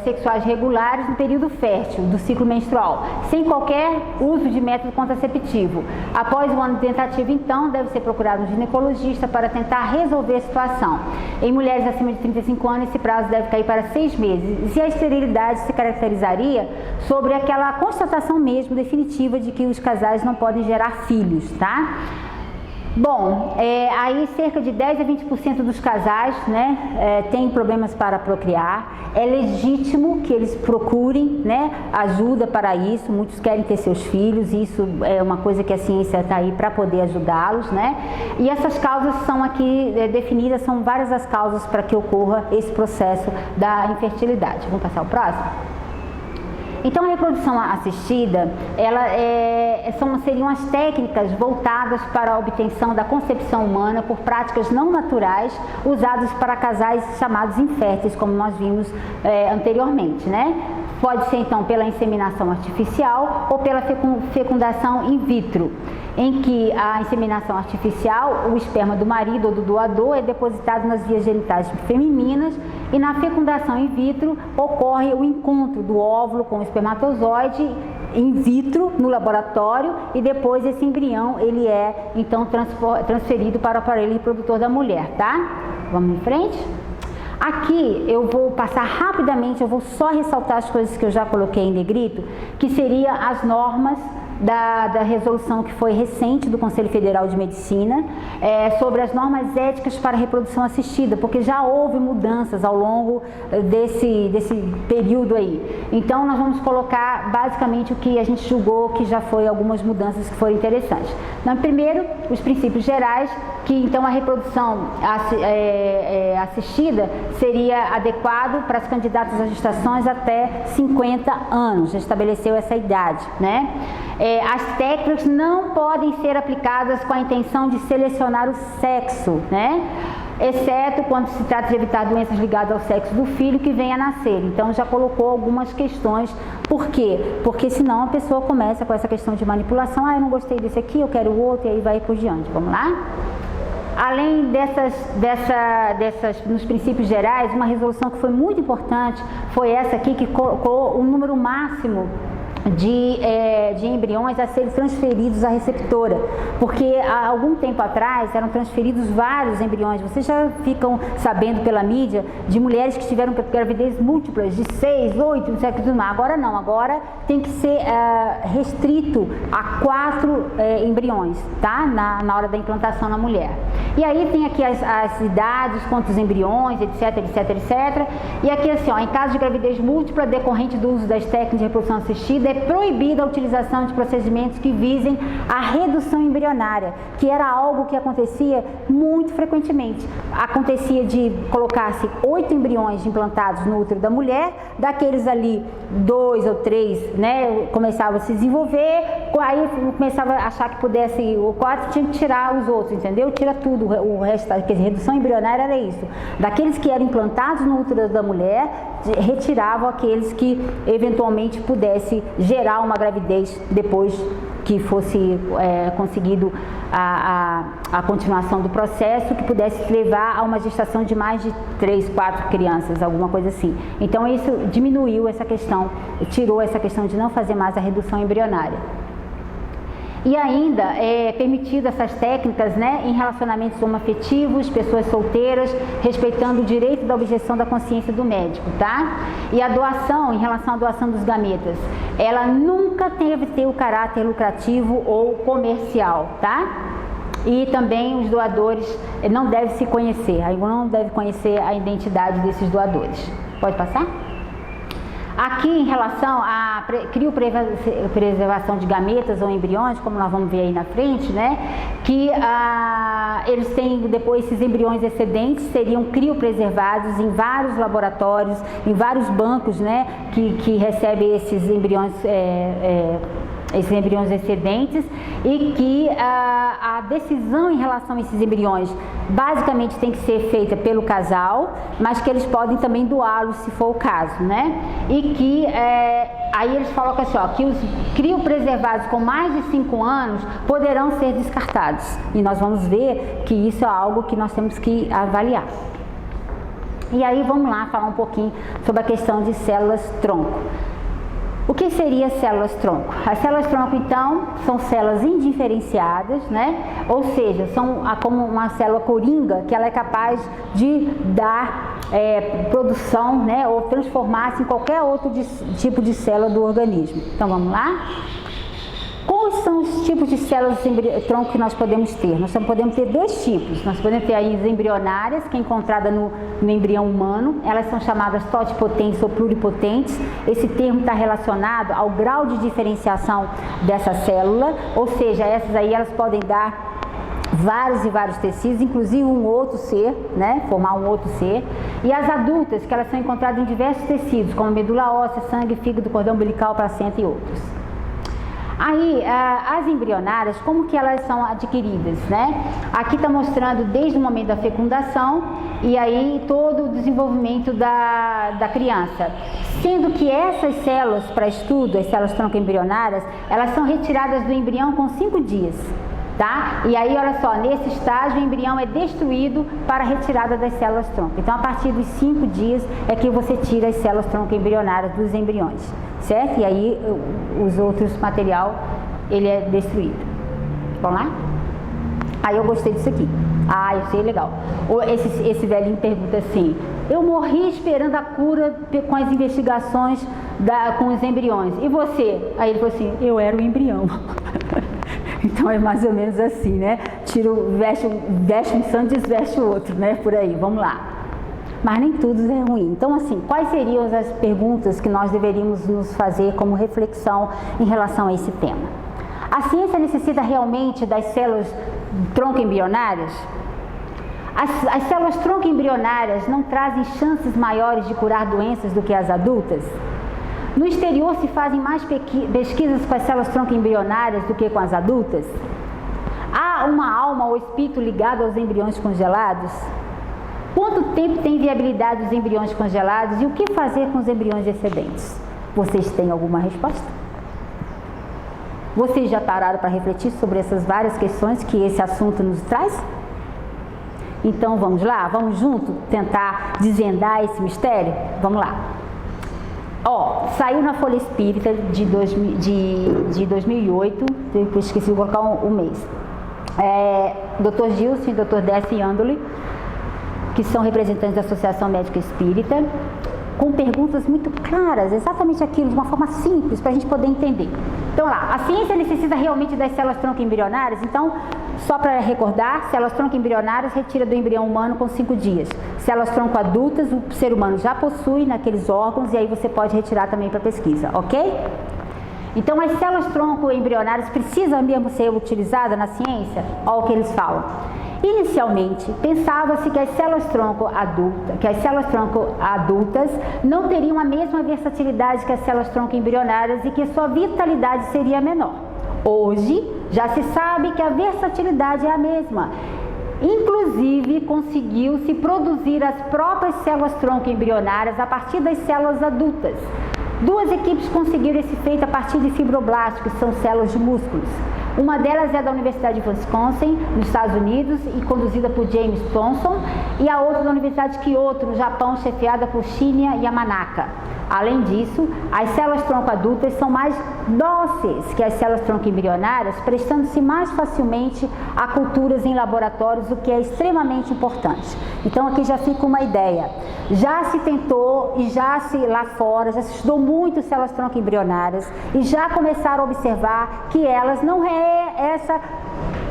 sexuais regulares no período fértil do ciclo menstrual, sem qualquer uso de método contraceptivo. Após o ano de tentativa, então, deve ser procurado um ginecologista para tentar resolver a situação. Em mulheres acima de 35 anos, esse prazo deve cair para 6 meses. E a esterilidade se caracterizaria sobre aquela constatação mesmo definitiva de que os casais não podem gerar filhos, tá? Bom, aí cerca de 10 a 20% dos casais, né, têm problemas para procriar. É legítimo que eles procurem, né, ajuda para isso. Muitos querem ter seus filhos, e isso é uma coisa que a ciência está aí para poder ajudá-los, né? E essas causas são aqui definidas, são várias as causas para que ocorra esse processo da infertilidade. Vamos passar ao próximo? Então, a reprodução assistida, seriam as técnicas voltadas para a obtenção da concepção humana por práticas não naturais usadas para casais chamados inférteis, como nós vimos anteriormente, né? Pode ser, então, pela inseminação artificial ou pela fecundação in vitro, em que a inseminação artificial, o esperma do marido ou do doador é depositado nas vias genitais femininas, e na fecundação in vitro ocorre o encontro do óvulo com o espermatozoide in vitro no laboratório, e depois esse embrião ele é então transferido para o aparelho reprodutor da mulher, tá? Vamos em frente? Aqui eu vou passar rapidamente, eu vou só ressaltar as coisas que eu já coloquei em negrito, que seriam as normas da resolução que foi recente do Conselho Federal de Medicina sobre as normas éticas para a reprodução assistida, porque já houve mudanças ao longo desse período aí. Então nós vamos colocar basicamente o que a gente julgou que já foi algumas mudanças que foram interessantes. Então, primeiro, os princípios gerais, que então a reprodução assistida seria adequado para as candidatas a gestações até 50 anos, já estabeleceu essa idade, né? As técnicas não podem ser aplicadas com a intenção de selecionar o sexo, né? Exceto quando se trata de evitar doenças ligadas ao sexo do filho que venha a nascer. Então já colocou algumas questões. Por quê? Porque senão a pessoa começa com essa questão de manipulação. Eu não gostei desse aqui, eu quero o outro, e aí vai por diante. Vamos lá? Além nos princípios gerais, uma resolução que foi muito importante foi essa aqui, que colocou um número máximo de embriões a serem transferidos à receptora, porque há algum tempo atrás eram transferidos vários embriões. Vocês já ficam sabendo pela mídia de mulheres que tiveram gravidez múltiplas de 6, 8, não sei o que tudo mais. Agora não, agora tem que ser restrito a 4 embriões, tá? Na hora da implantação na mulher. E aí tem aqui as idades, quantos embriões, etc, etc, etc. E aqui assim, ó, em caso de gravidez múltipla decorrente do uso das técnicas de reprodução assistida, é proibida a utilização de procedimentos que visem a redução embrionária, que era algo que acontecia muito frequentemente. Acontecia de colocar-se 8 embriões implantados no útero da mulher, daqueles ali 2 ou 3, né, começavam a se desenvolver, aí começava a achar que pudesse o 4, tinha que tirar os outros, entendeu? Tira tudo, o resto, quer dizer, redução embrionária era isso. Daqueles que eram implantados no útero da mulher, retiravam aqueles que eventualmente pudesse gerar uma gravidez depois que fosse conseguido a continuação do processo, que pudesse levar a uma gestação de mais de 3, 4 crianças, alguma coisa assim. Então isso diminuiu essa questão, tirou essa questão de não fazer mais a redução embrionária. E ainda é permitido essas técnicas, né, em relacionamentos homoafetivos, pessoas solteiras, respeitando o direito da objeção da consciência do médico, tá? E a doação, em relação à doação dos gametas, ela nunca deve ter o caráter lucrativo ou comercial, tá? E também os doadores não devem se conhecer, não deve conhecer a identidade desses doadores. Pode passar? Aqui, em relação à criopreservação de gametas ou embriões, como nós vamos ver aí na frente, né, que eles têm depois esses embriões excedentes, seriam criopreservados em vários laboratórios, em vários bancos, né, que recebem esses embriões excedentes, e que a decisão em relação a esses embriões basicamente tem que ser feita pelo casal, mas que eles podem também doá-los se for o caso, né? E que aí eles colocam assim, ó, que os criopreservados com mais de 5 anos poderão ser descartados. E nós vamos ver que isso é algo que nós temos que avaliar. E aí vamos lá falar um pouquinho sobre a questão de células-tronco. O que seria células-tronco? As células-tronco, então, são células indiferenciadas, né? Ou seja, são como uma célula coringa, que ela é capaz de dar produção, né? Ou transformar-se em qualquer outro tipo de célula do organismo. Então, vamos lá? Quais são os tipos de células-tronco que nós podemos ter? Nós podemos ter 2 tipos. Nós podemos ter aí as embrionárias, que é encontrada no embrião humano. Elas são chamadas totipotentes ou pluripotentes. Esse termo está relacionado ao grau de diferenciação dessa célula, ou seja, essas aí elas podem dar vários e vários tecidos, inclusive um outro ser, né, formar um outro ser. E as adultas, que elas são encontradas em diversos tecidos, como medula óssea, sangue, fígado, cordão umbilical, placenta e outros. Aí, as embrionárias, como que elas são adquiridas, né? Aqui está mostrando desde o momento da fecundação e aí todo o desenvolvimento da criança. Sendo que essas células para estudo, as células tronco embrionárias, elas são retiradas do embrião com 5 dias. Tá? E aí, olha só, nesse estágio o embrião é destruído para a retirada das células tronco. Então, a partir dos 5 dias é que você tira as células tronco embrionárias dos embriões, certo? E aí, os outros material, ele é destruído. Vamos lá? Aí eu gostei disso aqui. Ah, eu sei, legal. Esse velhinho pergunta assim: eu morri esperando a cura com as investigações com os embriões. E você? Aí ele falou assim, eu era o embrião. Então é mais ou menos assim, né? Veste um santo e desveste o outro, né? Por aí, vamos lá. Mas nem tudo é ruim. Então, assim, quais seriam as perguntas que nós deveríamos nos fazer como reflexão em relação a esse tema? A ciência necessita realmente das células tronco embrionárias? As células tronco embrionárias não trazem chances maiores de curar doenças do que as adultas? No exterior se fazem mais pesquisas com as células tronco embrionárias do que com as adultas? Há uma alma ou espírito ligado aos embriões congelados? Quanto tempo tem viabilidade os embriões congelados e o que fazer com os embriões excedentes? Vocês têm alguma resposta? Vocês já pararam para refletir sobre essas várias questões que esse assunto nos traz? Então vamos lá? Vamos junto tentar desvendar esse mistério? Vamos lá. Saiu na Folha Espírita de 2008, depois esqueci de colocar um mês. Dr. Gilson e Dr. Décio Andoli, que são representantes da Associação Médica Espírita, com perguntas muito claras, exatamente aquilo, de uma forma simples, para a gente poder entender. Então lá, a ciência necessita realmente das células tronco embrionárias? Então, só para recordar, células tronco embrionárias retira do embrião humano com 5 dias. Células tronco adultas, o ser humano já possui naqueles órgãos e aí você pode retirar também para pesquisa, ok? Então, as células tronco embrionárias precisam mesmo ser utilizadas na ciência? Olha o que eles falam. Inicialmente, pensava-se que as células tronco adultas não teriam a mesma versatilidade que as células tronco embrionárias e que sua vitalidade seria menor. Hoje, já se sabe que a versatilidade é a mesma. Inclusive, conseguiu-se produzir as próprias células tronco embrionárias a partir das células adultas. 2 equipes conseguiram esse feito a partir de fibroblastos, que são células de músculos. Uma delas é da Universidade de Wisconsin, nos Estados Unidos, e conduzida por James Thomson, e a outra da Universidade de Kyoto, no Japão, chefiada por Shinya Yamanaka. Além disso, as células tronco adultas são mais dóceis que as células tronco embrionárias, prestando-se mais facilmente a culturas em laboratórios, o que é extremamente importante. Então aqui já fica uma ideia. Já se tentou e lá fora, já se estudou muito células tronco embrionárias e já começaram a observar que elas não é essa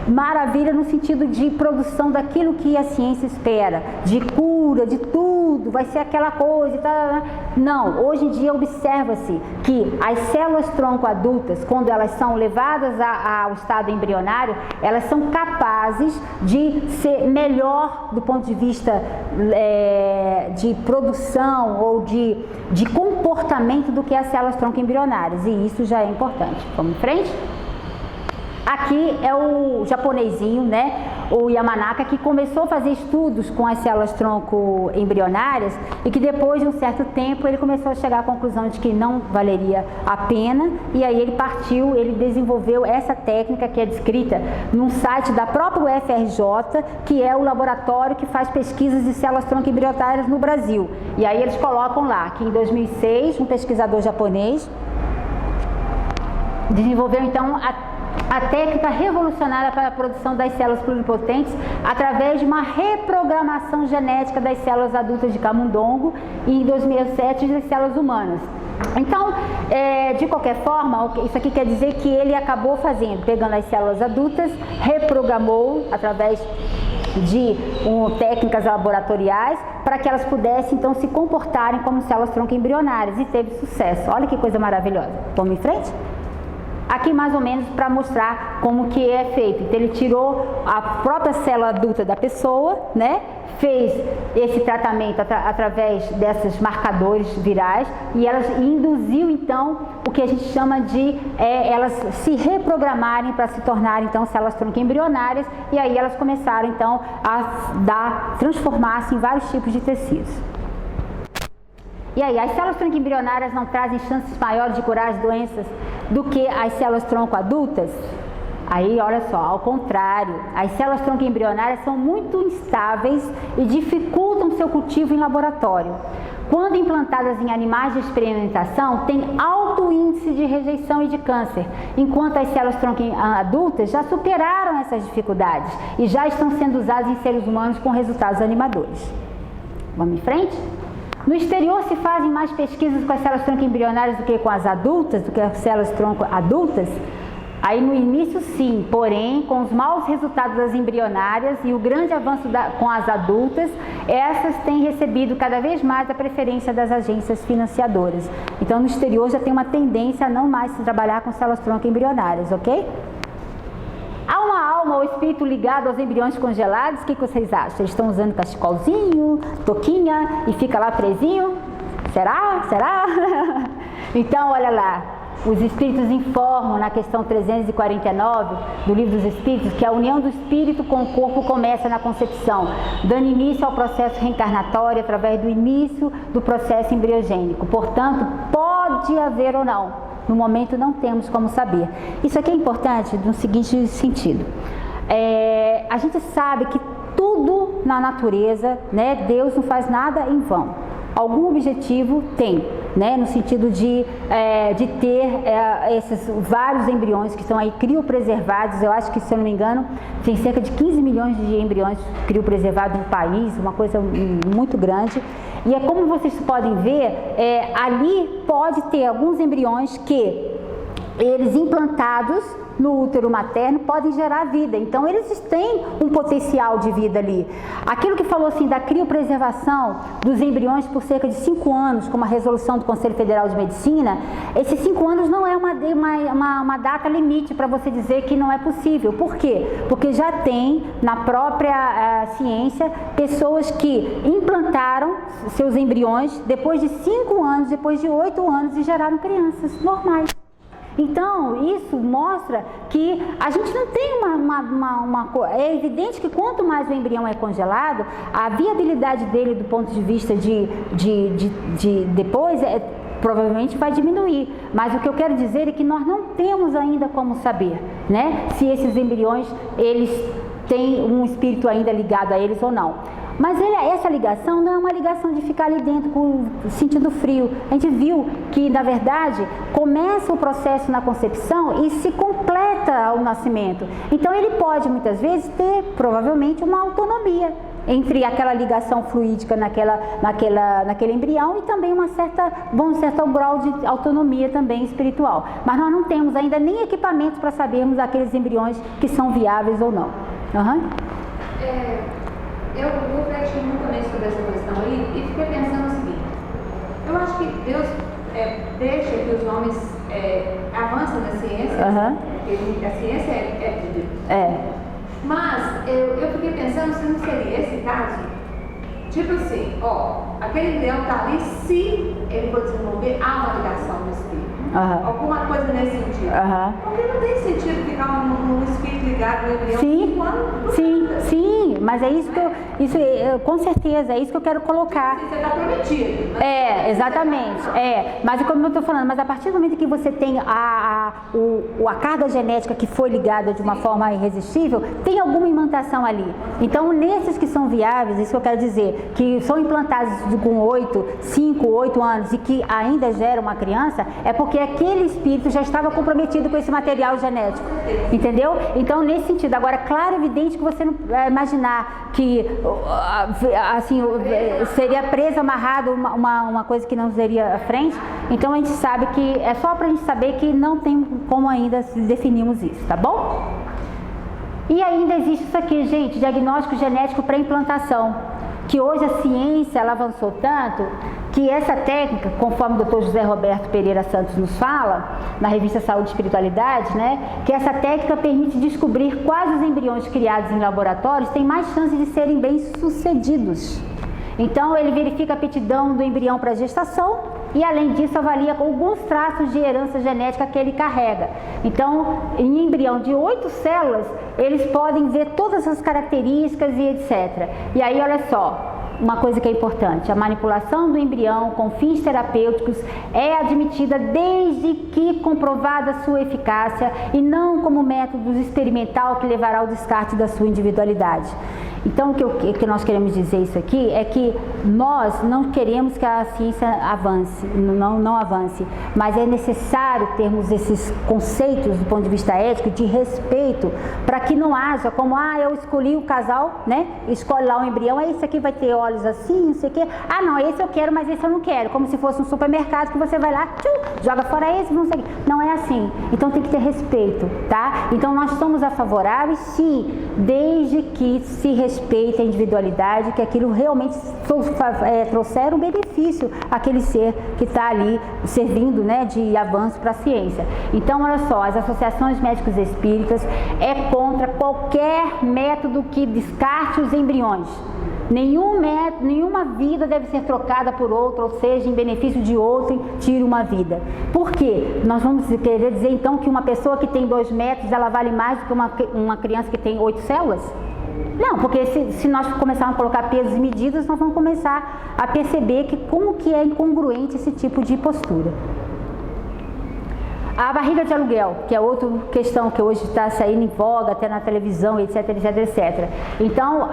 maravilha no sentido de produção daquilo que a ciência espera, de cura, de tudo, vai ser aquela coisa e tal. Não, hoje em dia observa-se que as células tronco adultas, quando elas são levadas ao estado embrionário, elas são capazes de ser melhor do ponto de vista de produção ou de comportamento do que as células tronco embrionárias, e isso já é importante. Vamos em frente? Aqui é o japonesinho, né, o Yamanaka, que começou a fazer estudos com as células tronco embrionárias e que depois de um certo tempo ele começou a chegar à conclusão de que não valeria a pena, e aí ele desenvolveu essa técnica que é descrita num site da própria UFRJ, que é o laboratório que faz pesquisas de células tronco embrionárias no Brasil. E aí eles colocam lá que em 2006 um pesquisador japonês desenvolveu então a técnica revolucionária para a produção das células pluripotentes através de uma reprogramação genética das células adultas de camundongo e em 2007 das células humanas. Então, de qualquer forma, isso aqui quer dizer que ele acabou pegando as células adultas, reprogramou através de técnicas laboratoriais para que elas pudessem então se comportarem como células tronco embrionárias, e teve sucesso. Olha que coisa maravilhosa. Vamos em frente? Aqui mais ou menos para mostrar como que é feito. Então ele tirou a própria célula adulta da pessoa, né? Fez esse tratamento através desses marcadores virais e induziu então o que a gente chama de elas se reprogramarem para se tornarem então células tronco embrionárias, e aí elas começaram então a transformar-se em vários tipos de tecidos. E aí, as células tronco embrionárias não trazem chances maiores de curar as doenças do que as células tronco adultas? Aí, olha só, ao contrário, as células tronco embrionárias são muito instáveis e dificultam seu cultivo em laboratório. Quando implantadas em animais de experimentação, têm alto índice de rejeição e de câncer, enquanto as células tronco adultas já superaram essas dificuldades e já estão sendo usadas em seres humanos com resultados animadores. Vamos em frente? No exterior se fazem mais pesquisas com as células tronco embrionárias do que com as adultas, do que as células tronco adultas? Aí no início sim, porém com os maus resultados das embrionárias e o grande avanço com as adultas, essas têm recebido cada vez mais a preferência das agências financiadoras. Então no exterior já tem uma tendência a não mais se trabalhar com células tronco embrionárias, ok? Há uma alma ou espírito ligado aos embriões congelados? O que vocês acham? Eles estão usando cachecolzinho, toquinha e fica lá presinho? Será? Será? Então olha lá. Os Espíritos informam na questão 349 do Livro dos Espíritos que a união do Espírito com o corpo começa na concepção, dando início ao processo reencarnatório através do início do processo embriogênico. Portanto, pode haver ou não. No momento não temos como saber. Isso aqui é importante no seguinte sentido. A gente sabe que tudo na natureza, né, Deus não faz nada em vão. Algum objetivo tem, né, no sentido de ter esses vários embriões que estão aí criopreservados. Eu acho que, se eu não me engano, tem cerca de 15 milhões de embriões criopreservados no país, uma coisa muito grande. E é como vocês podem ver, ali pode ter alguns embriões que eles implantados no útero materno podem gerar vida, então eles têm um potencial de vida ali. Aquilo que falou assim da criopreservação dos embriões por cerca de 5 anos, como a resolução do Conselho Federal de Medicina, esses 5 anos não é uma data limite para você dizer que não é possível. Por quê? Porque já tem na própria ciência pessoas que implantaram seus embriões depois de 5 anos, depois de 8 anos e geraram crianças normais. Então, isso mostra que a gente não tem é evidente que quanto mais o embrião é congelado, a viabilidade dele do ponto de vista de depois provavelmente vai diminuir. Mas o que eu quero dizer é que nós não temos ainda como saber, né, se esses embriões, eles têm um espírito ainda ligado a eles ou não. Mas essa ligação não é uma ligação de ficar ali dentro sentindo frio. A gente viu que, na verdade, começa o processo na concepção e se completa ao nascimento. Então ele pode, muitas vezes, ter, provavelmente, uma autonomia entre aquela ligação fluídica naquele embrião e também um certo grau de autonomia também espiritual. Mas nós não temos ainda nem equipamentos para sabermos aqueles embriões que são viáveis ou não. Eu refleti muito também sobre essa questão aí e fiquei pensando o seguinte: eu acho que Deus deixa que os homens avancem na ciência, porque a ciência é de Deus. Mas eu fiquei pensando se não seria esse caso, tipo assim, aquele embrião está ali, se ele for desenvolver, há uma ligação no espírito. Alguma coisa nesse sentido. Porque não tem sentido ficar um espírito ligado no embrião. Sim, mas é isso que com certeza, é isso que eu quero colocar. Você está prometido. Exatamente. Mas como eu estou falando, mas a partir do momento que você tem a carga genética que foi ligada de uma forma irresistível, tem alguma imantação ali. Então, nesses que são viáveis, isso que eu quero dizer, que são implantados com 5, 8 anos e que ainda geram uma criança, é porque aquele espírito já estava comprometido com esse material genético, entendeu? Então, nesse sentido, agora, claro, evidente que você não imaginar que, assim, seria preso, amarrado, uma coisa que não seria à frente. Então, a gente sabe que, é só para a gente saber que não tem como ainda definirmos isso, tá bom? E ainda existe isso aqui, gente, diagnóstico genético pré-implantação, que hoje a ciência ela avançou tanto que essa técnica, conforme o Dr. José Roberto Pereira Santos nos fala, na revista Saúde e Espiritualidade, né, que essa técnica permite descobrir quais os embriões criados em laboratórios têm mais chance de serem bem-sucedidos. Então, ele verifica a aptidão do embrião para a gestação e, além disso, avalia alguns traços de herança genética que ele carrega. Então, em embrião de 8 células, eles podem ver todas as características e etc. E aí, olha só, uma coisa que é importante: a manipulação do embrião com fins terapêuticos é admitida desde que comprovada sua eficácia e não como método experimental que levará ao descarte da sua individualidade. Então, o que nós queremos dizer isso aqui é que nós não queremos que a ciência avance, não avance, mas é necessário termos esses conceitos do ponto de vista ético, de respeito, para que não haja como, eu escolhi o casal, né? Escolhe lá o embrião, esse aqui vai ter olhos assim, não sei o quê. Não, esse eu quero, mas esse eu não quero. Como se fosse um supermercado que você vai lá, joga fora esse, não sei o quê. Não é assim. Então tem que ter respeito, tá? Então nós somos a favoráveis, sim, desde que se respeite a individualidade, que aquilo realmente trouxer um benefício àquele ser que está ali servindo, né, de avanço para a ciência. Então, olha só, as associações médicos espíritas é contra qualquer método que descarte os embriões. Nenhuma vida deve ser trocada por outra, ou seja, em benefício de outrem, tire uma vida. Por quê? Nós vamos querer dizer então que uma pessoa que tem 2 metros, ela vale mais do que uma criança que tem 8 células? Não, porque se nós começarmos a colocar pesos e medidas, nós vamos começar a perceber como que é incongruente esse tipo de postura. A barriga de aluguel, que é outra questão que hoje está saindo em voga, até na televisão, etc, etc, etc. Então,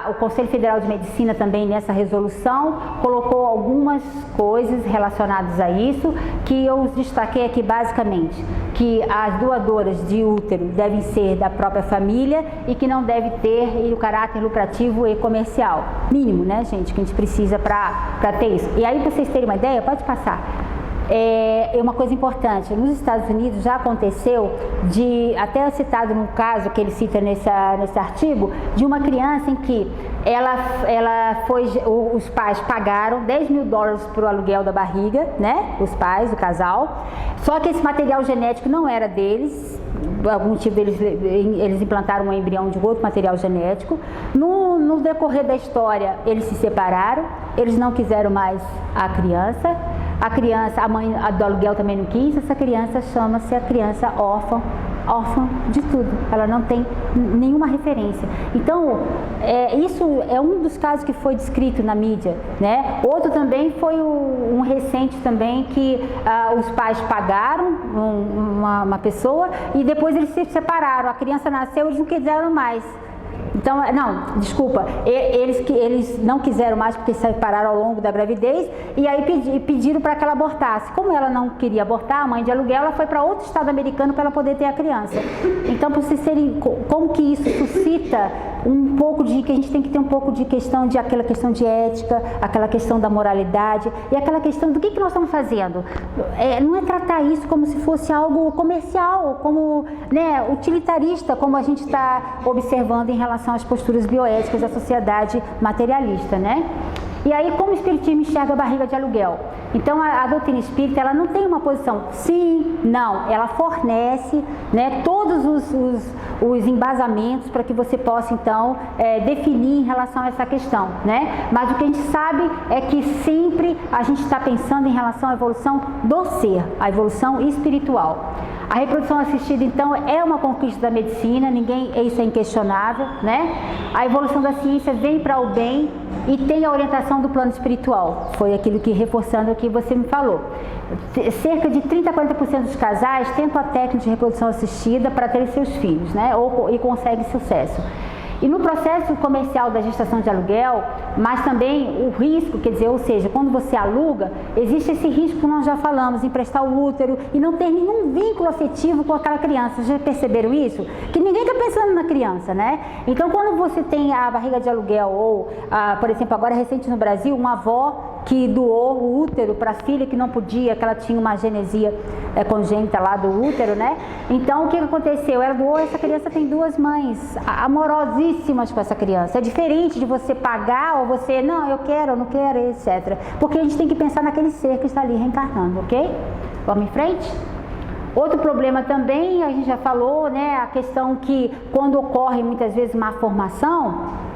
o Conselho Federal de Medicina também, nessa resolução, colocou algumas coisas relacionadas a isso, que eu destaquei aqui basicamente, que as doadoras de útero devem ser da própria família e que não deve ter o caráter lucrativo e comercial. Mínimo, né, gente, que a gente precisa para ter isso. E aí, para vocês terem uma ideia, pode passar. É uma coisa importante, nos Estados Unidos já aconteceu, até citado num caso que ele cita nesse artigo, de uma criança em que os pais pagaram $10.000 para o aluguel da barriga, né, os pais, o casal, só que esse material genético não era deles, por algum motivo eles implantaram um embrião de outro material genético. No decorrer da história, eles se separaram, eles não quiseram mais a criança, a mãe do aluguel também não quis, essa criança chama-se a criança órfã de tudo, ela não tem nenhuma referência. Então, isso é um dos casos que foi descrito na mídia, né? Outro também foi um recente também que os pais pagaram uma pessoa e depois eles se separaram, a criança nasceu e eles não quiseram mais. Então, eles não quiseram mais porque se separaram ao longo da gravidez e aí pediram para que ela abortasse. Como ela não queria abortar, a mãe de aluguel, ela foi para outro estado americano para ela poder ter a criança. Então, para vocês terem como que isso suscita um pouco de que a gente tem que ter um pouco de aquela questão de ética, aquela questão da moralidade e aquela questão do que nós estamos fazendo. Não é tratar isso como se fosse algo comercial, como, né, utilitarista, como a gente está observando em relação às posturas bioéticas da sociedade materialista, né? E aí, como o espiritismo enxerga a barriga de aluguel? Então, a doutrina espírita, ela não tem uma posição sim, não, ela fornece, né, todos os embasamentos para que você possa, então, definir em relação a essa questão, né? Mas o que a gente sabe é que sempre a gente está pensando em relação à evolução do ser, a evolução espiritual. A reprodução assistida, então, é uma conquista da medicina, isso é inquestionável, né? A evolução da ciência vem para o bem e tem a orientação do plano espiritual. Foi aquilo que, reforçando o que você me falou. Cerca de 30 a 40% dos casais tentam a técnica de reprodução assistida para ter seus filhos, né? E conseguem sucesso. E no processo comercial da gestação de aluguel, mas também o risco, quer dizer, ou seja, quando você aluga, existe esse risco que nós já falamos, emprestar o útero e não ter nenhum vínculo afetivo com aquela criança. Já perceberam isso? Que ninguém está pensando na criança, né? Então, quando você tem a barriga de aluguel ou, por exemplo, agora recente no Brasil, uma avó que doou o útero para a filha que não podia, que ela tinha uma genesia congênita lá do útero, né? Então, o que aconteceu? Ela doou, essa criança tem 2 mães amorosíssimas com essa criança. É diferente de você pagar ou você, não, eu quero, eu não quero, etc. Porque a gente tem que pensar naquele ser que está ali reencarnando, ok? Vamos em frente? Outro problema também, a gente já falou, né? A questão que quando ocorre muitas vezes má formação,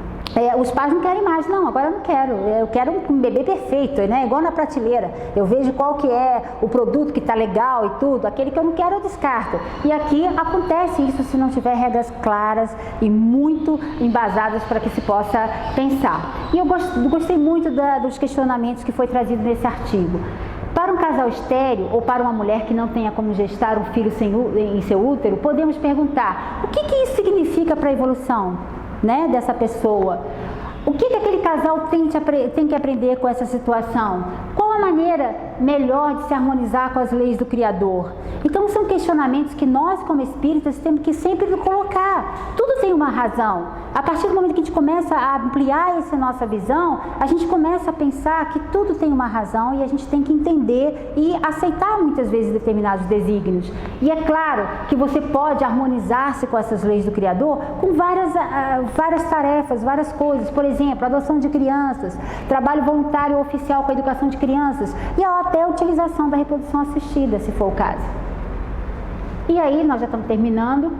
os pais não querem mais, não, agora eu não quero, eu quero um bebê perfeito, né? Igual na prateleira, eu vejo qual que é o produto que está legal e tudo, aquele que eu não quero eu descarto. E aqui acontece isso se não tiver regras claras e muito embasadas para que se possa pensar. E eu gostei muito dos questionamentos que foi trazido nesse artigo. Para um casal estéril ou para uma mulher que não tenha como gestar um filho em seu útero, podemos perguntar, o que isso significa para a evolução? né, dessa pessoa. O que aquele casal tem que aprender com essa situação? Qual a maneira melhor de se harmonizar com as leis do Criador? Então são questionamentos que nós, como espíritas, temos que sempre colocar. Tudo tem uma razão. A partir do momento que a gente começa a ampliar essa nossa visão, a gente começa a pensar que tudo tem uma razão e a gente tem que entender e aceitar muitas vezes determinados desígnios. E é claro que você pode harmonizar-se com essas leis do Criador com várias tarefas, várias coisas. Por exemplo, adoção de crianças, trabalho voluntário ou oficial com a educação de crianças e até a utilização da reprodução assistida, se for o caso. E aí, nós já estamos terminando.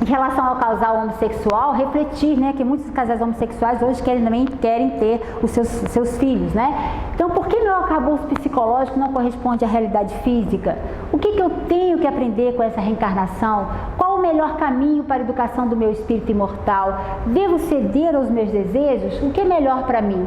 Em relação ao casal homossexual, refletir, né, que muitos casais homossexuais hoje também querem ter os seus filhos, né? Então, por que meu arcabouço psicológico não corresponde à realidade física? O que eu tenho que aprender com essa reencarnação? Qual o melhor caminho para a educação do meu espírito imortal? Devo ceder aos meus desejos? O que é melhor para mim?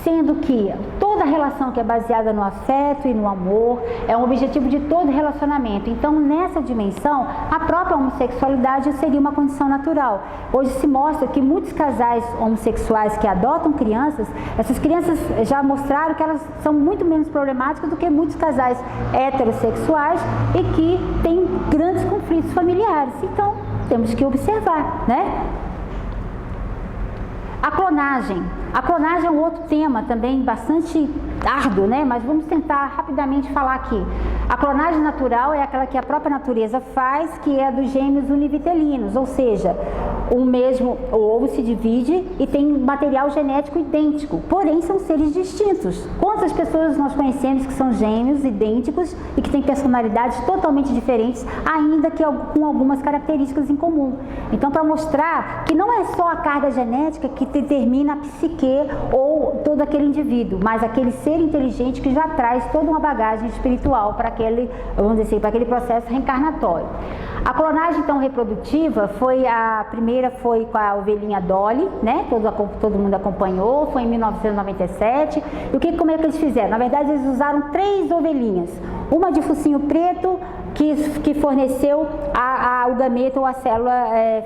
Sendo que toda relação que é baseada no afeto e no amor é um objetivo de todo relacionamento. Então, nessa dimensão, a própria homossexualidade seria uma condição natural. Hoje se mostra que muitos casais homossexuais que adotam crianças, essas crianças já mostraram que elas são muito menos problemáticas do que muitos casais heterossexuais e que têm grandes conflitos familiares. Então, temos que observar, né? A clonagem. A clonagem é um outro tema também bastante árduo, né? Mas vamos tentar rapidamente falar aqui. A clonagem natural é aquela que a própria natureza faz, que é dos gêmeos univitelinos, ou seja, o ovo se divide e tem material genético idêntico, porém são seres distintos. Quantas pessoas nós conhecemos que são gêmeos idênticos e que têm personalidades totalmente diferentes, ainda que com algumas características em comum? Então, para mostrar que não é só a carga genética que determina a psique ou todo aquele indivíduo, mas aquele ser inteligente que já traz toda uma bagagem espiritual para aquele, vamos dizer assim, para aquele processo reencarnatório. A clonagem, então, reprodutiva, a primeira foi com a ovelhinha Dolly, né? Todo mundo acompanhou, foi em 1997. E como é que eles fizeram? Na verdade, eles usaram 3 ovelhinhas. Uma de focinho preto, que forneceu o gameta ou a célula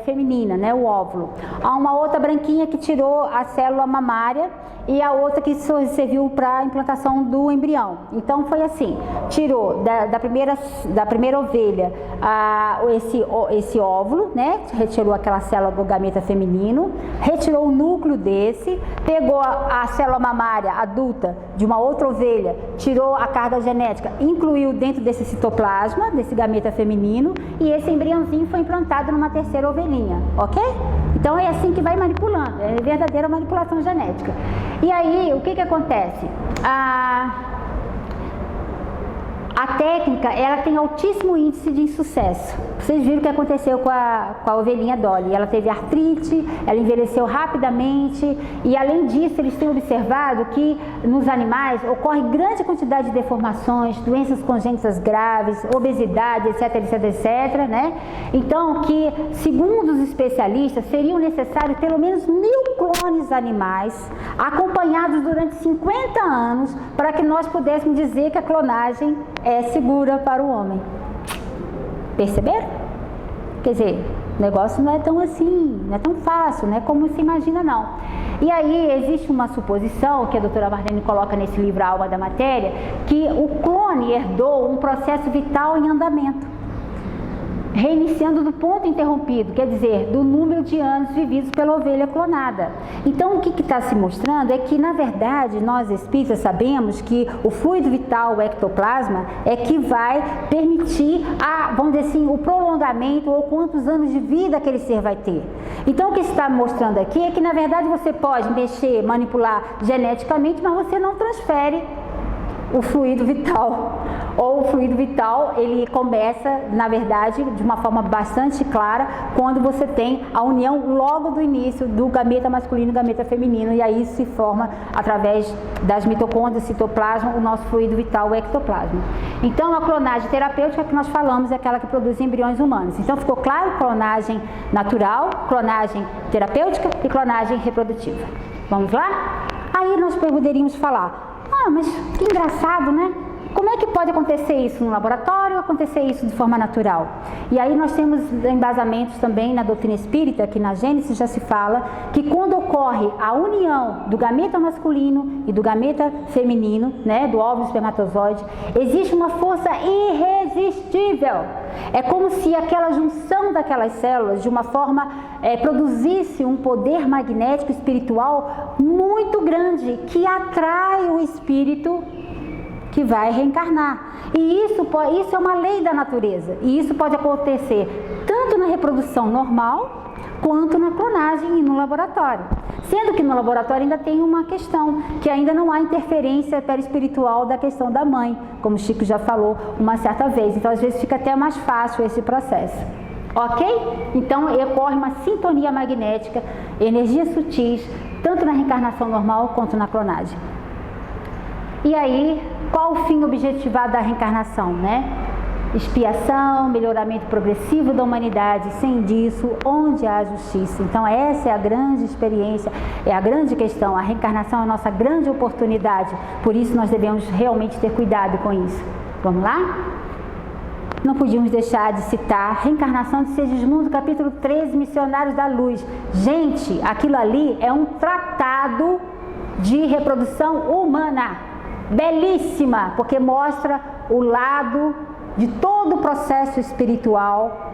feminina, né? O óvulo. Há uma outra branquinha que tirou a célula mamária e a outra que serviu para a implantação do embrião. Então foi assim, tirou da primeira ovelha esse óvulo, né? Retirou aquela célula do gameta feminino, retirou o núcleo desse, pegou a célula mamária adulta de uma outra ovelha, tirou a carga genética, incluiu dentro desse citoplasma, desse gameta feminino, e esse embriãozinho foi implantado numa terceira ovelhinha, ok? Então é assim que vai manipulando, é verdadeira manipulação genética. E aí, o que acontece? A técnica, ela tem altíssimo índice de insucesso. Vocês viram o que aconteceu com a ovelhinha Dolly. Ela teve artrite, ela envelheceu rapidamente e, além disso, eles têm observado que nos animais ocorre grande quantidade de deformações, doenças congênitas graves, obesidade, etc, né? Então, que, segundo os especialistas, seriam necessários pelo menos 1000 clones animais acompanhados durante 50 anos para que nós pudéssemos dizer que a clonagem é segura para o homem. Perceberam? Quer dizer, o negócio não é tão assim, não é tão fácil, não é como se imagina, não. E aí existe uma suposição que a doutora Marlene coloca nesse livro A Alma da Matéria, que o clone herdou um processo vital em andamento, reiniciando do ponto interrompido, quer dizer, do número de anos vividos pela ovelha clonada. Então, o que está se mostrando é que, na verdade, nós espíritas sabemos que o fluido vital, o ectoplasma, é que vai permitir, vamos dizer assim, o prolongamento ou quantos anos de vida aquele ser vai ter. Então, o que está mostrando aqui é que, na verdade, você pode mexer, manipular geneticamente, mas você não transfere o fluido vital, ou o fluido vital, ele começa, na verdade, de uma forma bastante clara, quando você tem a união logo do início do gameta masculino e gameta feminino, e aí se forma, através das mitocôndrias, citoplasma, o nosso fluido vital, o ectoplasma. Então, a clonagem terapêutica que nós falamos é aquela que produz embriões humanos. Então, ficou claro? Clonagem natural, clonagem terapêutica e clonagem reprodutiva. Vamos lá? Aí nós poderíamos falar, mas que engraçado, né? como é que pode acontecer isso no laboratório, acontecer isso de forma natural? E aí nós temos embasamentos também na doutrina espírita, que na Gênesis já se fala, que quando ocorre a união do gameta masculino e do gameta feminino, né, do óvulo e espermatozoide, existe uma força irresistível. É como se aquela junção daquelas células, de uma forma, produzisse um poder magnético espiritual muito grande, que atrai o espírito que vai reencarnar. E isso é uma lei da natureza. E isso pode acontecer tanto na reprodução normal, quanto na clonagem e no laboratório. Sendo que no laboratório ainda tem uma questão, que ainda não há interferência perispiritual da questão da mãe, como o Chico já falou uma certa vez. Então, às vezes, fica até mais fácil esse processo. Ok? Então, ocorre uma sintonia magnética, energias sutis, tanto na reencarnação normal quanto na clonagem. E aí, qual o fim objetivado da reencarnação, né? Expiação, melhoramento progressivo da humanidade. Sem disso, onde há justiça? Então, essa é a grande experiência, é a grande questão. A reencarnação é a nossa grande oportunidade. Por isso, nós devemos realmente ter cuidado com isso. Vamos lá? Não podíamos deixar de citar Reencarnação de Segismundo, capítulo 13, Missionários da Luz. Gente, aquilo ali é um tratado de reprodução humana. Belíssima, porque mostra o lado de todo o processo espiritual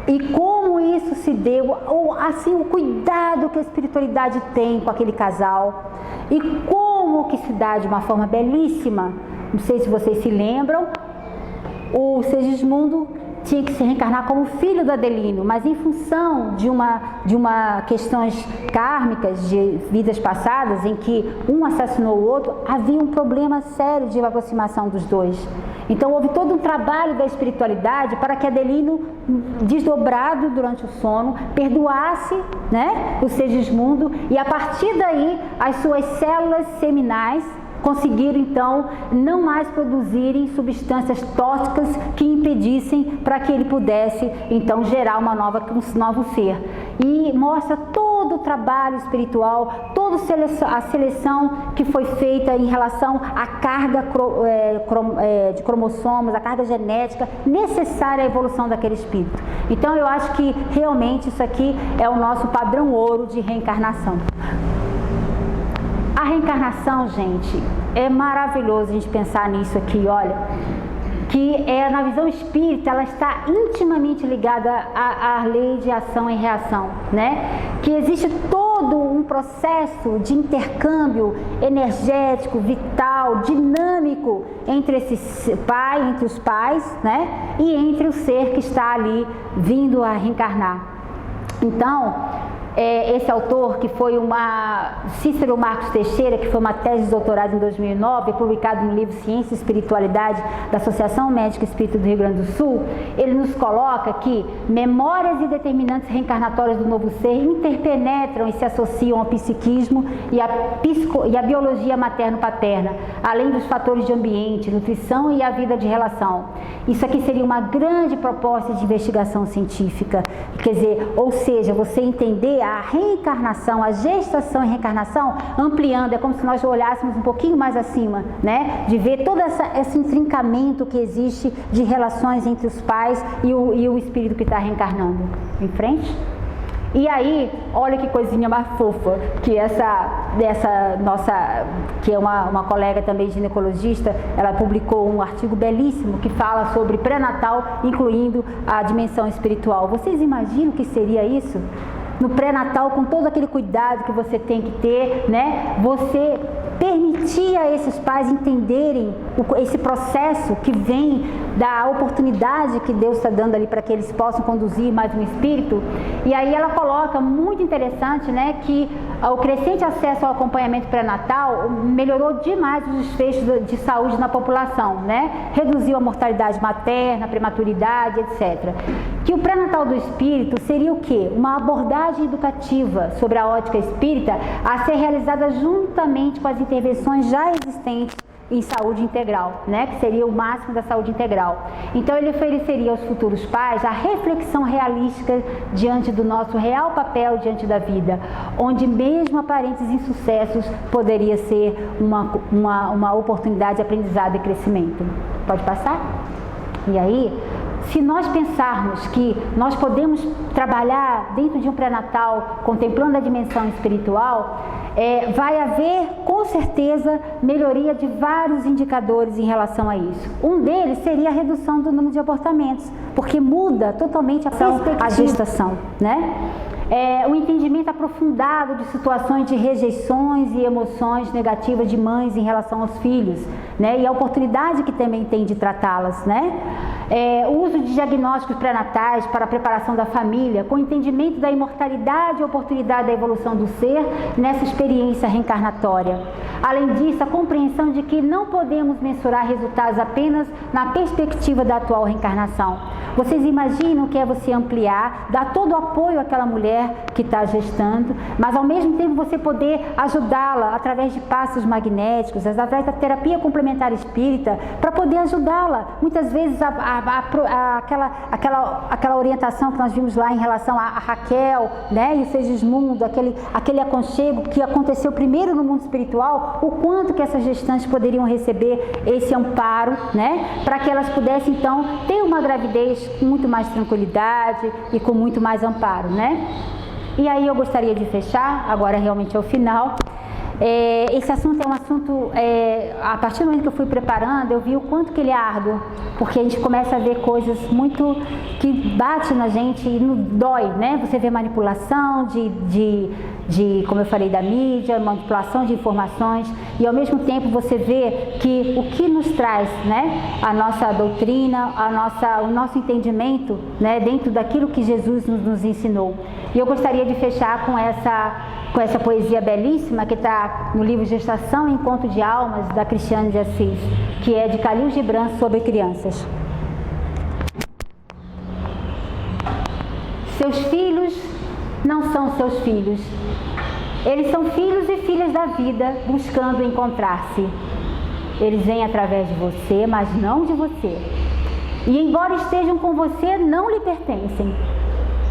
e como isso se deu, assim, o cuidado que a espiritualidade tem com aquele casal e como que se dá de uma forma belíssima. Não sei se vocês se lembram, o Segismundo tinha que se reencarnar como filho do Adelino, mas em função de uma questões kármicas de vidas passadas, em que um assassinou o outro, havia um problema sério de aproximação dos dois. Então houve todo um trabalho da espiritualidade para que Adelino, desdobrado durante o sono, perdoasse, né, o Segismundo, e a partir daí as suas células seminais conseguiram então não mais produzirem substâncias tóxicas que impedissem para que ele pudesse então gerar um novo ser. E mostra todo o trabalho espiritual, toda a seleção que foi feita em relação à carga de cromossomos, a carga genética necessária à evolução daquele espírito. Então eu acho que realmente isso aqui é o nosso padrão ouro de reencarnação. A reencarnação, gente, é maravilhoso a gente pensar nisso aqui, olha, que na visão espírita, ela está intimamente ligada à lei de ação e reação, né? Que existe todo um processo de intercâmbio energético, vital, dinâmico entre entre os pais, né? E entre o ser que está ali vindo a reencarnar. Então, esse autor, que foi Cícero Marcos Teixeira, que foi uma tese de doutorado em 2009, publicado no livro Ciência e Espiritualidade da Associação Médica Espírita do Rio Grande do Sul, ele nos coloca que memórias e determinantes reencarnatórias do novo ser interpenetram e se associam ao psiquismo e à biologia materno-paterna, além dos fatores de ambiente, nutrição e a vida de relação. Isso aqui seria uma grande proposta de investigação científica, quer dizer, ou seja, você entender a reencarnação, a gestação e reencarnação ampliando, é como se nós olhássemos um pouquinho mais acima, né? De ver todo esse intrincamento que existe de relações entre os pais e o espírito que está reencarnando. Em frente? E aí, olha que coisinha mais fofa, que essa nossa, que é uma colega também ginecologista, ela publicou um artigo belíssimo que fala sobre pré-natal, incluindo a dimensão espiritual. Vocês imaginam o que seria isso? No pré-natal, com todo aquele cuidado que você tem que ter, né? Você permitir a esses pais entenderem esse processo que vem da oportunidade que Deus está dando ali para que eles possam conduzir mais um espírito. E aí ela coloca, muito interessante, né, que o crescente acesso ao acompanhamento pré-natal melhorou demais os desfechos de saúde na população, né? Reduziu a mortalidade materna, a prematuridade, etc. Que o pré-natal do espírito seria o quê? Uma abordagem educativa sobre a ótica espírita a ser realizada juntamente com as intervenções já existentes em saúde integral, né? Que seria o máximo da saúde integral. Então ele ofereceria aos futuros pais a reflexão realística diante do nosso real papel diante da vida, onde mesmo aparentes insucessos poderia ser uma oportunidade de aprendizado e crescimento. Pode passar? E aí, se nós pensarmos que nós podemos trabalhar dentro de um pré-natal contemplando a dimensão espiritual, vai haver com certeza melhoria de vários indicadores em relação a isso. Um deles seria a redução do número de abortamentos, porque muda totalmente a gestação, né? O entendimento aprofundado de situações de rejeições e emoções negativas de mães em relação aos filhos, né? E a oportunidade que também tem de tratá-las, né? O uso de diagnósticos pré-natais para a preparação da família, com entendimento da imortalidade e oportunidade da evolução do ser nessa experiência reencarnatória. Além disso, a compreensão de que não podemos mensurar resultados apenas na perspectiva da atual reencarnação. Vocês imaginam que é você ampliar, dar todo o apoio àquela mulher que está gestando, mas ao mesmo tempo você poder ajudá-la através de passos magnéticos, através da terapia complementar espírita, para poder ajudá-la. Muitas vezes aquela orientação que nós vimos lá em relação a Raquel, né, e o Segismundo, aquele aconchego que aconteceu primeiro no mundo espiritual, o quanto que essas gestantes poderiam receber esse amparo, né, para que elas pudessem então ter uma gravidez com muito mais tranquilidade e com muito mais amparo, né? E aí eu gostaria de fechar, agora realmente é o final. Esse assunto é um assunto, a partir do momento que eu fui preparando, eu vi o quanto que ele é árduo, porque a gente começa a ver coisas muito que batem na gente e dói, né? Você vê manipulação como eu falei, da mídia, manipulação de informações, e ao mesmo tempo você vê que o que nos traz, né, a nossa doutrina, o nosso entendimento, né, dentro daquilo que Jesus nos ensinou. E eu gostaria de fechar com essa poesia belíssima que está no livro Gestação e Encontro de Almas, da Cristiane de Assis, que é de Khalil Gibran, sobre crianças. Seus filhos não são seus filhos. Eles são filhos e filhas da vida, buscando encontrar-se. Eles vêm através de você, mas não de você. E embora estejam com você, não lhe pertencem.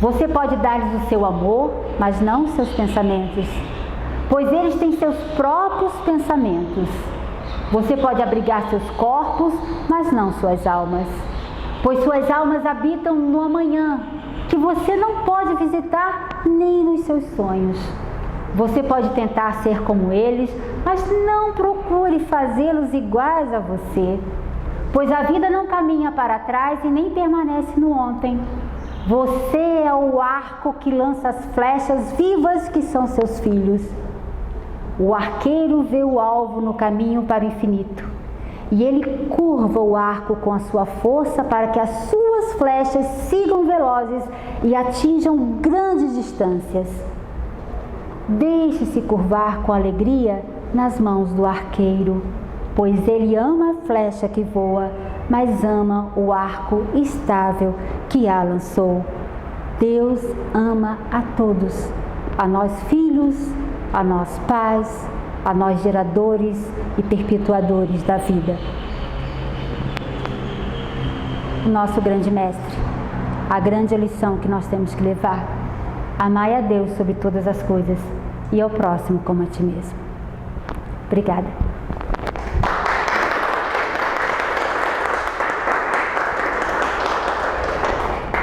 Você pode dar-lhes o seu amor, mas não os seus pensamentos, pois eles têm seus próprios pensamentos. Você pode abrigar seus corpos, mas não suas almas, pois suas almas habitam no amanhã, que você não pode visitar nem nos seus sonhos. Você pode tentar ser como eles, mas não procure fazê-los iguais a você, pois a vida não caminha para trás e nem permanece no ontem. Você é o arco que lança as flechas vivas que são seus filhos. O arqueiro vê o alvo no caminho para o infinito, e ele curva o arco com a sua força para que as suas flechas sigam velozes e atinjam grandes distâncias. Deixe-se curvar com alegria nas mãos do arqueiro, pois ele ama a flecha que voa, mas ama o arco estável que a lançou. Deus ama a todos, a nós filhos, a nós pais, a nós geradores e perpetuadores da vida. O nosso grande mestre, a grande lição que nós temos que levar: amai a Deus sobre todas as coisas e ao próximo como a ti mesmo. Obrigada.